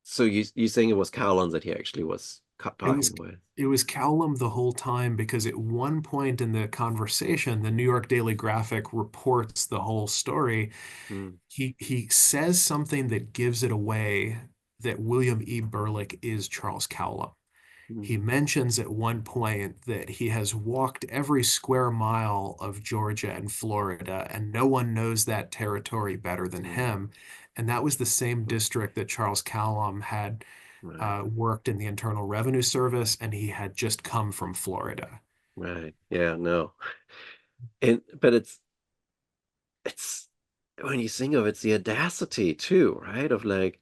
So you saying it was Cowland that he actually was It was talking with? it was Cowlam the whole time because at one point in the conversation, the New York Daily Graphic reports the whole story. Hmm. He says something that gives it away that William E. Burlick is Charles Cowlam. He Hmm. mentions at one point that he has walked every square mile of Georgia and Florida, and no one knows that territory better than Hmm. him. And that was the same Hmm. district that Charles Cowlam had Right. worked in the Internal Revenue Service, and he had just come from Florida. Right. Yeah, no. And but it's when you think of it, it's the audacity too, right? Of like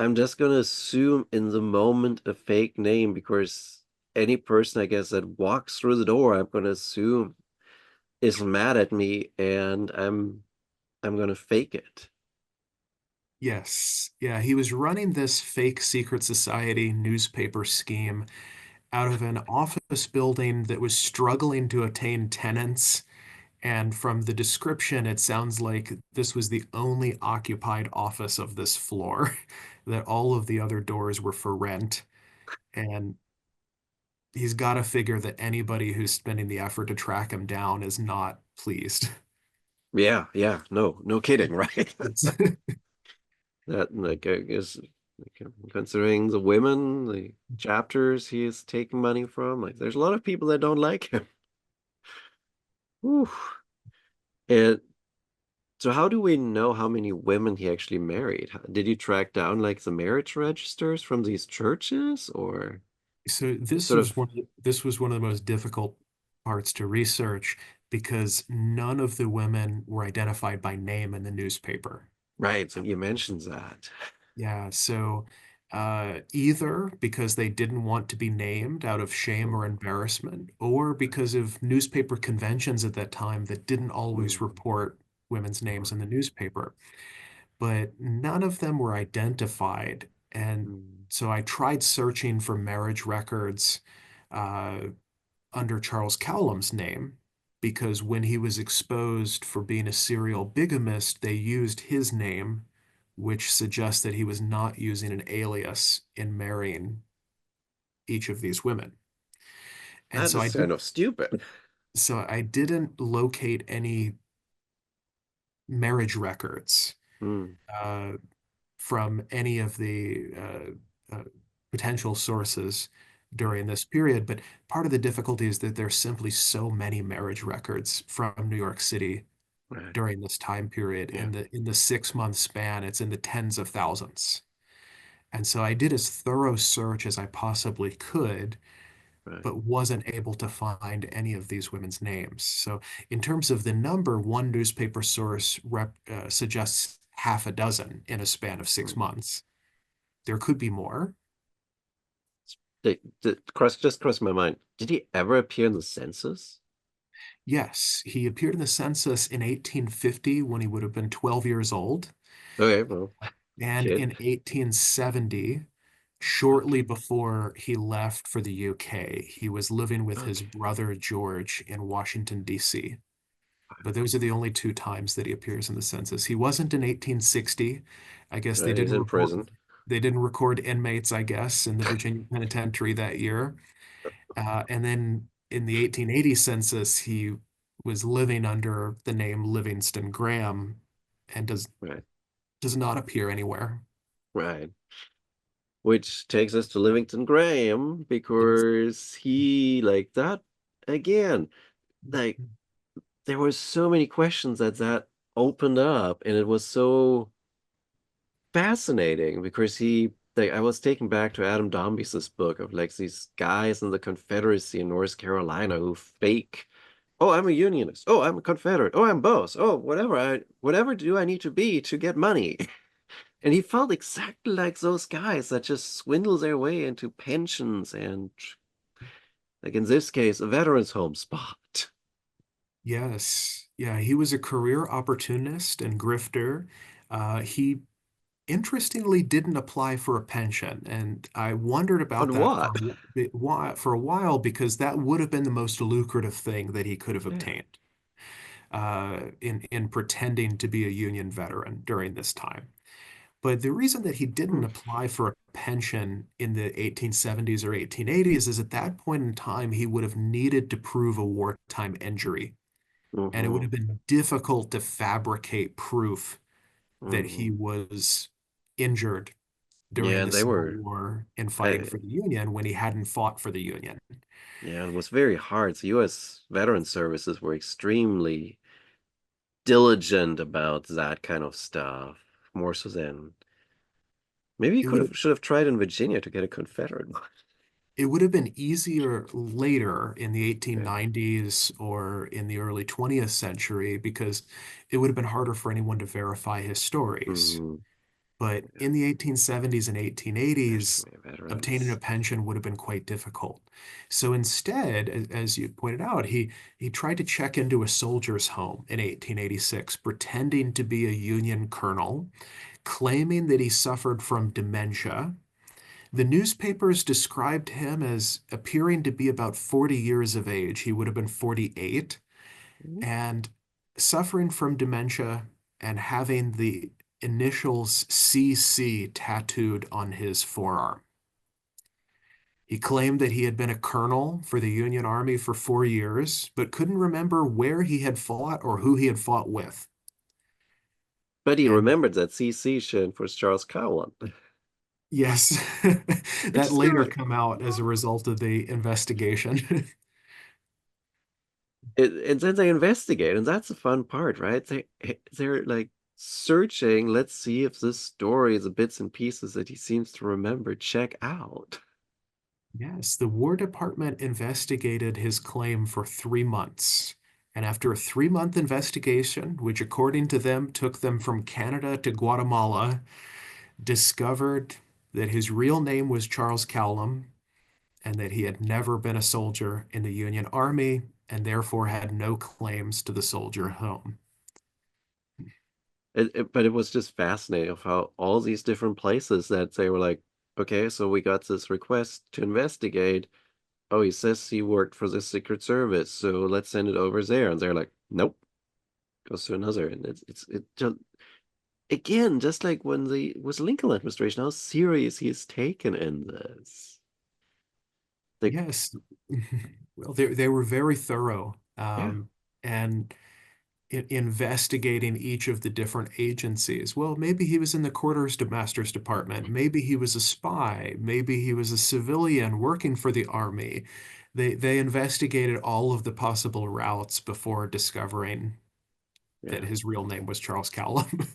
I'm just gonna assume in the moment a fake name because any person I guess that walks through the door, I'm gonna assume is mad at me and I'm gonna fake it. Yes. Yeah, he was running this fake secret society newspaper scheme out of an office building that was struggling to attain tenants. And from the description, it sounds like this was the only occupied office of this floor, that all of the other doors were for rent. And he's got to figure that anybody who's spending the effort to track him down is not pleased. Yeah, yeah, no, no kidding, right? It's, That like I guess like, considering the women, the chapters he is taking money from, like there's a lot of people that don't like him. Whew. And so how do we know how many women he actually married? Did you track down like the marriage registers from these churches or so this sort was of this was one of the most difficult parts to research because none of the women were identified by name in the newspaper. right? So you mentioned that. Yeah, so either because they didn't want to be named out of shame or embarrassment, or because of newspaper conventions at that time that didn't always Mm, report women's names sure. in the newspaper. But none of them were identified. And Mm, so I tried searching for marriage records uh, under Charles Cowlam's name because when he was exposed for being a serial bigamist, they used his name, which suggests that he was not using an alias in marrying each of these women. And That is kind of stupid. so I didn't locate any marriage records Hmm. uh, from any of the potential sources during this period. But part of the difficulty is that there's simply so many marriage records from New York City Right. during this time period. Yeah. In the 6 month span, it's in the tens of thousands. And so I did as thorough search as I possibly could, Right. but wasn't able to find any of these women's names. So, in terms of the number, one newspaper source suggests half a dozen in a span of six Hmm. months. There could be more. Just crossed my mind. Did he ever appear in the census? Yes, he appeared in the census in 1850 when he would have been 12 years old, Okay, well, and kid. in 1870, shortly Okay. before he left for the UK. He was living with his Okay. brother George in Washington, D.C. But Wow. those are the only two times that he appears in the census. He wasn't in 1860. I guess He's in prison. they didn't record inmates, I guess, in the Virginia Penitentiary that year. And then in the 1880 census, he was living under the name Livingston Graham and Right. does not appear anywhere. Right. Which takes us to Livingston Graham Yes. because he like that again. Like there were so many questions that opened up, and it was so fascinating because he like I was taken back to Adam Dombey's book of like these guys in the Confederacy in North Carolina who fake, oh, I'm a unionist, oh, I'm a Confederate, oh, I'm both, oh, whatever do I need to be to get money. And he felt exactly like those guys that just swindle their way into pensions and, like in this case, a veterans home spot. Yes. Yeah, he was a career opportunist and grifter. He interestingly didn't apply for a pension, and I wondered about On that what? for a while because that would have been the most lucrative thing that he could have Yeah. obtained in pretending to be a Union veteran during this time. But the reason that he didn't apply for a pension in the 1870s or 1880s is at that point in time, he would have needed to prove a wartime injury. And it would Mm-hmm. have been difficult to fabricate proof that he Mm-hmm. was injured during Yeah, the and they Civil were, War in fighting I, for the Union when he hadn't fought for the Union. yeah, it was very hard. The U.S. Veteran Services were extremely diligent about that kind of stuff, more so than maybe you It would should have tried in Virginia to get a Confederate one. it would have been easier later in the Yeah. 1890s or in the early 20th century because it would have been harder for anyone to verify his stories. Mm-hmm. But Yeah. in the 1870s and There's so 1880s, many obtaining a veterans. pension would have been quite difficult. So instead, as you pointed out, he tried to check into a soldier's home in 1886, pretending to be a Union colonel, claiming that he suffered from dementia. The newspapers described him as appearing to be about 40 years of age. He would have been 48 and suffering from dementia and having the initials CC tattooed on his forearm. He claimed that he had been a colonel for the Union Army for 4 years, but couldn't remember where he had fought or who he had fought with. But he And remembered that CC stood for Charles Cowlam, yes, which that is kind of later like, come out as a what? result of the investigation. And then they investigate, and that's the fun part, right? They're like searching. Let's see if this story, the bits and pieces that he seems to remember, check out. Yes, the War Department investigated his claim for 3 months. And after a 3 month investigation, which according to them took them from Canada to Guatemala, discovered that his real name was Charles Cowlam and that he had never been a soldier in the Union Army and therefore had no claims to the soldier home. But it was just fascinating of how all these different places that they were like, okay, so we got this request to investigate. Oh, he says he worked for the Secret Service, so let's send it over there. And they're like, nope, goes to another. And it just again, just like when the was Lincoln administration, how serious he is taken in this. Like, Yes. Well, they were very thorough, yeah, and investigating each of the different agencies. Well, maybe he was in the quartermaster's department. Maybe he was a spy. Maybe he was a civilian working for the army. They investigated all of the possible routes before discovering that yeah. his real name was Charles Cowlam.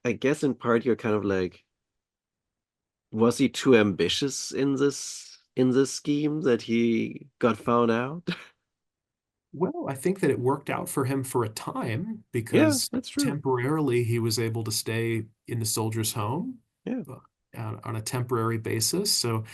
I guess in part you're kind of like, was he too ambitious in this scheme that he got found out? Well, I think that it worked out for him for a time Yeah, because that's true. temporarily he was able to stay in the soldier's home Yeah. uh, on a temporary basis. So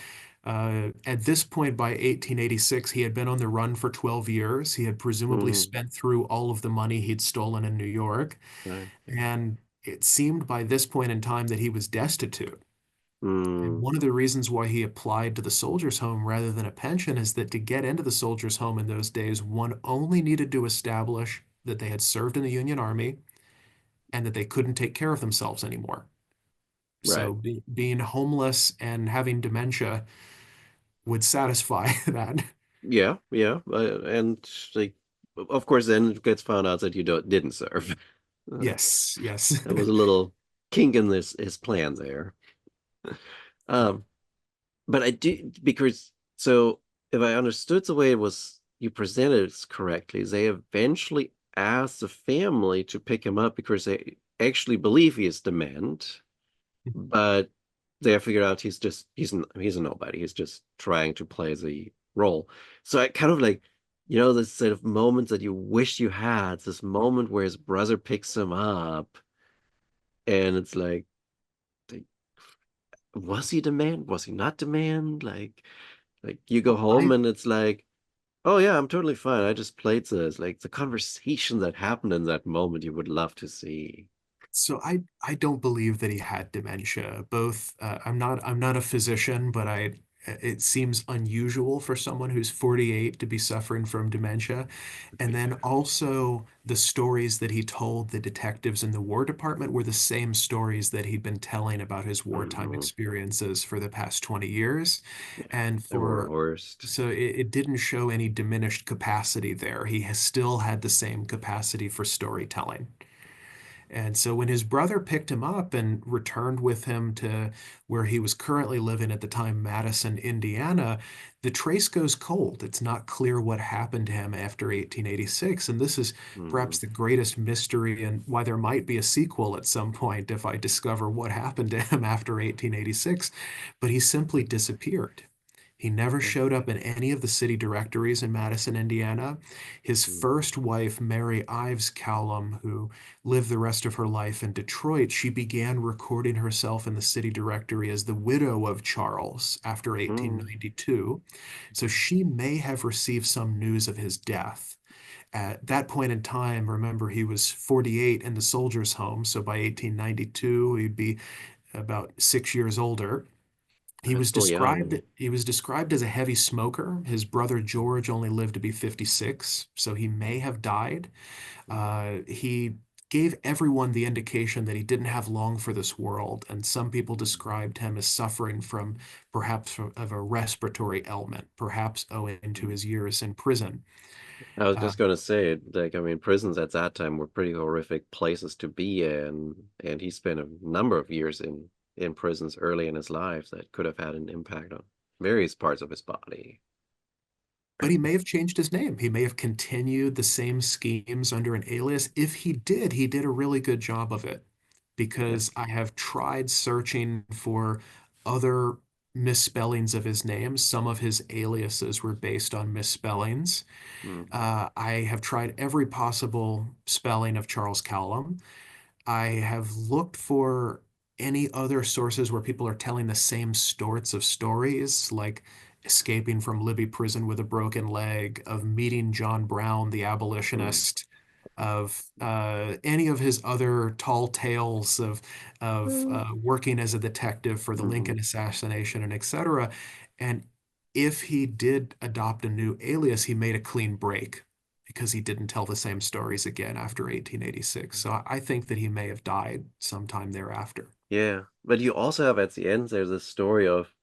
at this point, by 1886, he had been on the run for 12 years. He had presumably Mm, spent through all of the money he'd stolen in New York. right. And it seemed by this point in time that he was destitute. And Mm, one of the reasons why he applied to the soldier's home rather than a pension is that to get into the soldier's home in those days, one only needed to establish that they had served in the Union Army and that they couldn't take care of themselves anymore. right. So being homeless and having dementia would satisfy that. Yeah, yeah. And like, of course, then it gets found out that you didn't serve. Yes, yes. That was a little kink in this his plan there. Um, but I do because so if I understood the way it was you presented it correctly, they eventually asked the family to pick him up because they actually believe he is dement, but they have figured out he's a nobody. He's just trying to play the role. So I kind of like, this sort of moment that you wish you had, this moment where his brother picks him up, and it's like, was he demand? Was he not demand? Like you go Well, home and it's like, oh yeah, I'm totally fine. I just played this. Like the conversation that happened in that moment, you would love to see. I don't believe that he had dementia. Both I'm not a physician, but I it seems unusual for someone who's 48 to be suffering from dementia. And then also the stories that he told the detectives in the War Department were the same stories that he'd been telling about his wartime Hmm. experiences for the past 20 years. And The for worst. so it didn't show any diminished capacity there. He has still had the same capacity for storytelling. And so when his brother picked him up and returned with him to where he was currently living at the time, Madison, Indiana, the trace goes cold. It's not clear what happened to him after 1886. And this is Hmm. perhaps the greatest mystery and why there might be a sequel at some point if I discover what happened to him after 1886. But he simply disappeared. He never showed up in any of the city directories in Madison, Indiana. His Hmm. first wife, Mary Ives Cowlam, who lived the rest of her life in Detroit, she began recording herself in the city directory as the widow of Charles after Hmm. 1892. So she may have received some news of his death. At that point in time, remember, he was 48 in the soldier's home. So by 1892, he'd be about 6 years older. He That's was still described young. he was described as a heavy smoker. His brother George only lived to be 56, so he may have died. He gave everyone the indication that he didn't have long for this world, and some people described him as suffering from perhaps of a respiratory ailment, perhaps owing to his years in prison. I was Uh, just gonna say, like, I mean, prisons at that time were pretty horrific places to be in, and he spent a number of years in prisons early in his life that could have had an impact on various parts of his body. But he may have changed his name. He may have continued the same schemes under an alias. If he did a really good job of it Yeah. because I have tried searching for other misspellings of his name. Some of his aliases were based on misspellings. Hmm. I have tried every possible spelling of Charles Cowlam. I have looked for any other sources where people are telling the same sorts of stories, like escaping from Libby prison with a broken leg, of meeting John Brown, the Hmm. abolitionist, of any of his other tall tales of working as a detective for the Hmm. Lincoln assassination and etc. And if he did adopt a new alias, he made a clean break. because he didn't tell the same stories again after 1886. So I think that he may have died sometime thereafter. Yeah. But you also have at the end, there's a story of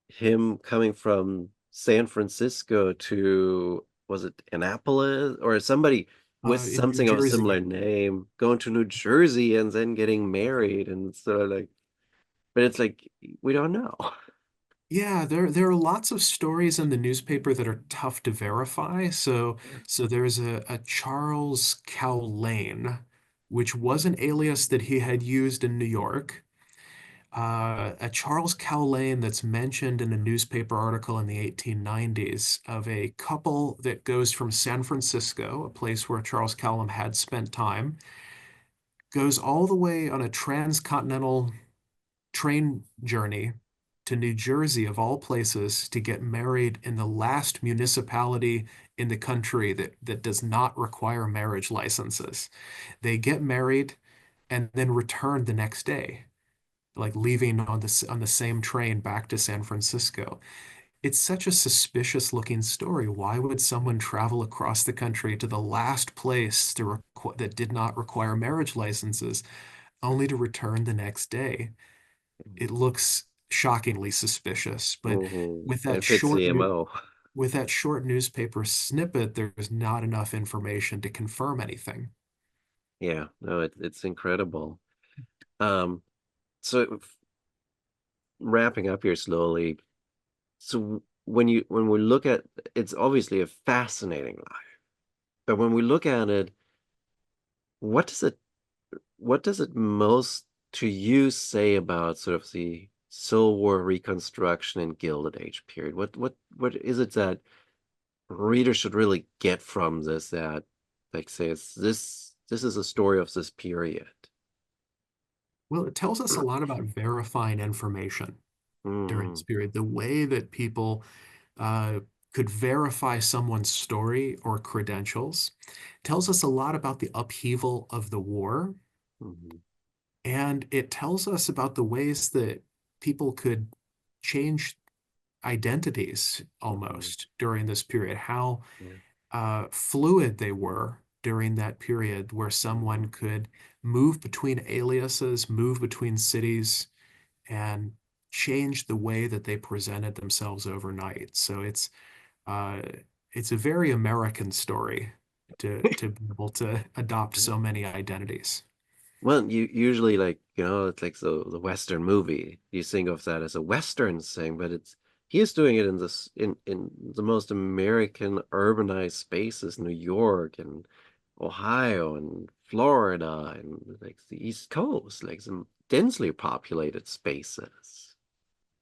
him coming from San Francisco to, was it Annapolis or somebody with In New something of a similar Jersey. name, going to New Jersey and then getting married. And so like, but it's like, we don't know. Yeah, there are lots of stories in the newspaper that are tough to verify. So there's a Charles Cowlane, which was an alias that he had used in New York. A Charles Cowlane that's mentioned in a newspaper article in the 1890s of a couple that goes from San Francisco, a place where Charles Cowlam had spent time, goes all the way on a transcontinental train journey to New Jersey, of all places, to get married in the last municipality in the country that does not require marriage licenses. They get married and then return the next day, like leaving on the same train back to San Francisco. It's such a suspicious looking story. Why would someone travel across the country to the last place that did not require marriage licenses only to return the next day? It looks shockingly suspicious. But Mhm. with that It fits short the new MO. with that short newspaper snippet, there's not enough information to confirm anything. Yeah, no, it's incredible. Um, so wrapping up here slowly. So when we look at, it's obviously a fascinating life, but when we look at it, what does it what does it most to you say about sort of the Civil War reconstruction and Gilded Age period? What is it that readers should really get from this that like says this is a story of this period? Well, it tells us a lot about verifying information during this Hmm. period. The way that people uh, could verify someone's story or credentials tells us a lot about the upheaval of the war. Hmm. And it tells us about the ways that people could change identities Hmm. almost during this period, how Yeah. fluid they were during that period, where Hmm. someone could move between aliases, move between cities, and change the way that they presented themselves overnight. So uh, it's a very American story to be able to adopt so many identities. Well, you usually like, it's like the Western movie. You think of that as a Western thing, but it's he is doing it in this in the most American urbanized spaces, New York and Ohio and Florida and like the East Coast, like some densely populated spaces.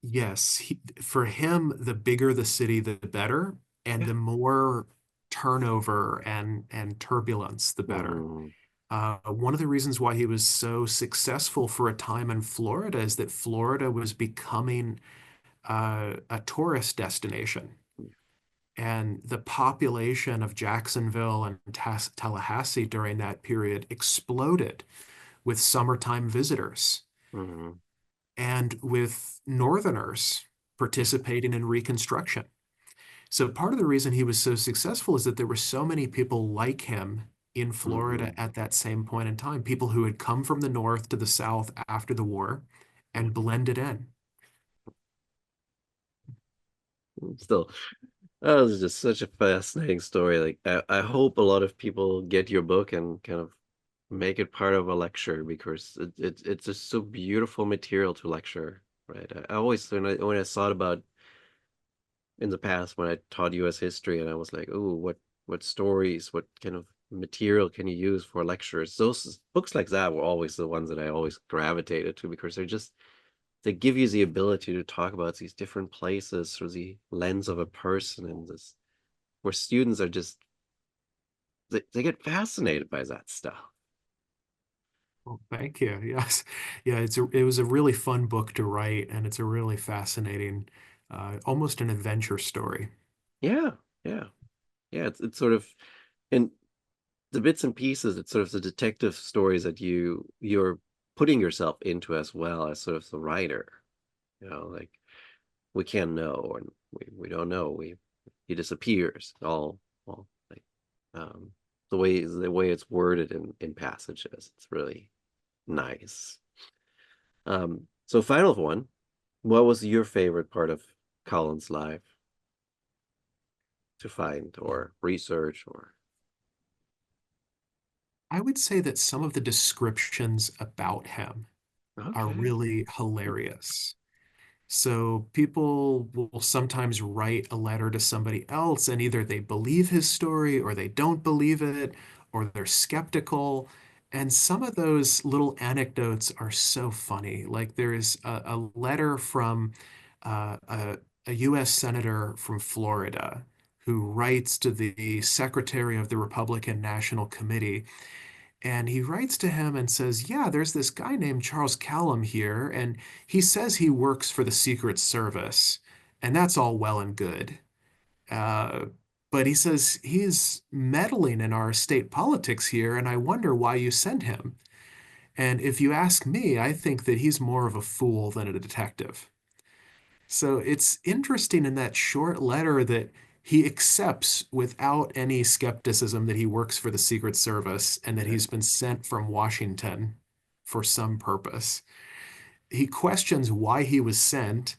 Yes, for him, the bigger the city, the better, and Yeah. the more turnover and turbulence, the better. Hmm. One of the reasons why he was so successful for a time in Florida is that Florida was becoming a tourist destination, and the population of Jacksonville and Tallahassee during that period exploded with summertime visitors Hmm. and with Northerners Yeah. participating in Reconstruction. So part of the reason he was so successful is that there were so many people like him in Florida Hmm. at that same point in time, people who had come from the north to the south after the war Yeah. and blended in. Still, that was just such a fascinating story. Like I hope a lot of people get your book and kind of make it part of a lecture because it's just so beautiful material to lecture, right? I always when I thought about in the past when I taught US history and I was like, oh, what stories, what kind of material can you use for lectures? Those books like that were always the ones that I always gravitated to because they give you the ability to talk about these different places through the lens of a person and this where students are just they get fascinated by that stuff. Well, thank you. Yes. Yeah, it was a really fun book to write, and it's a really fascinating, almost an adventure story. Yeah, yeah, yeah. It's sort of and the bits and pieces. It's sort of the detective stories that you're putting yourself into as well as sort of the writer. Like we can't know, and we don't know. We he disappears. All like. Um, the way it's worded in passages, it's really nice. So final one, what was your favorite part of Colin's life to find or research or I would say that some of the descriptions about him are okay. really hilarious. So people will sometimes write a letter to somebody else, and either they believe his story or they don't believe it, or they're skeptical. And some of those little anecdotes are so funny. Like there's a letter from a U.S. senator from Florida who writes to the secretary of the Republican National Committee, and he writes to him and says, yeah, there's this guy named Charles Cowlam here, and he says he works for the Secret Service, and that's all well and good. Uh, but he says he's meddling in our state politics here, and I wonder why you sent him. And if you ask me, I think that he's more of a fool than a detective. So it's interesting in that short letter that he accepts without any skepticism that he works for the Secret Service and that he's Right. been sent from Washington for some purpose. He questions why he was sent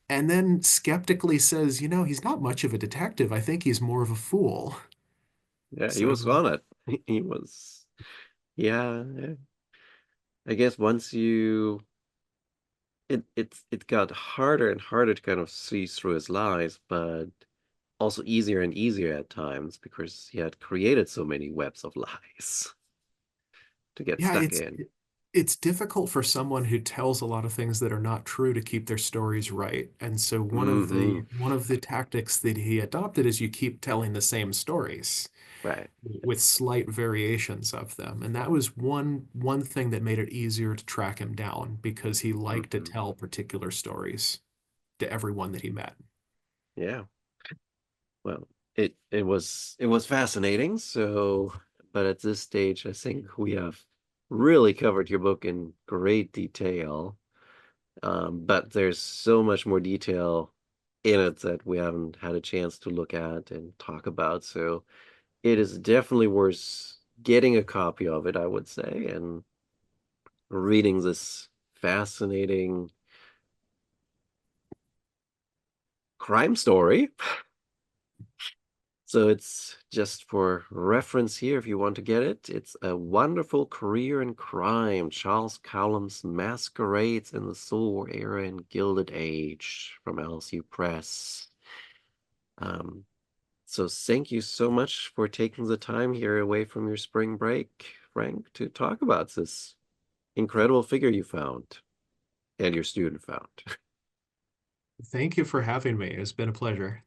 and then skeptically says, he's not much of a detective. I think he's more of a fool. Yeah, he was So, on it. He was yeah, yeah. I guess once you it got harder and harder to kind of see through his lies, but also easier and easier at times because he had created so many webs of lies to get yeah, stuck it's in. it's difficult for someone who tells a lot of things that are not true to keep their stories right. And so Hmm. one of the tactics that he adopted is you keep telling the same stories Right. with slight variations of them. And that was one thing that made it easier to track him down because he liked to Hmm. tell particular stories to everyone that he met. Yeah. Well, it was fascinating. So, but at this stage, I think we have really covered your book in great detail. But there's so much more detail in it that we haven't had a chance to look at and talk about. So it is definitely worth getting a copy of it, I would say, and reading this fascinating crime story. So it's just for reference here, if you want to get it. It's A Wonderful Career in Crime, Charles Cowlam's Masquerades in the Civil War Era and Gilded Age from LSU Press. Um, so thank you so much for taking the time here away from your spring break, Frank, to talk about this incredible figure you found and your student found. Thank you for having me. It's been a pleasure.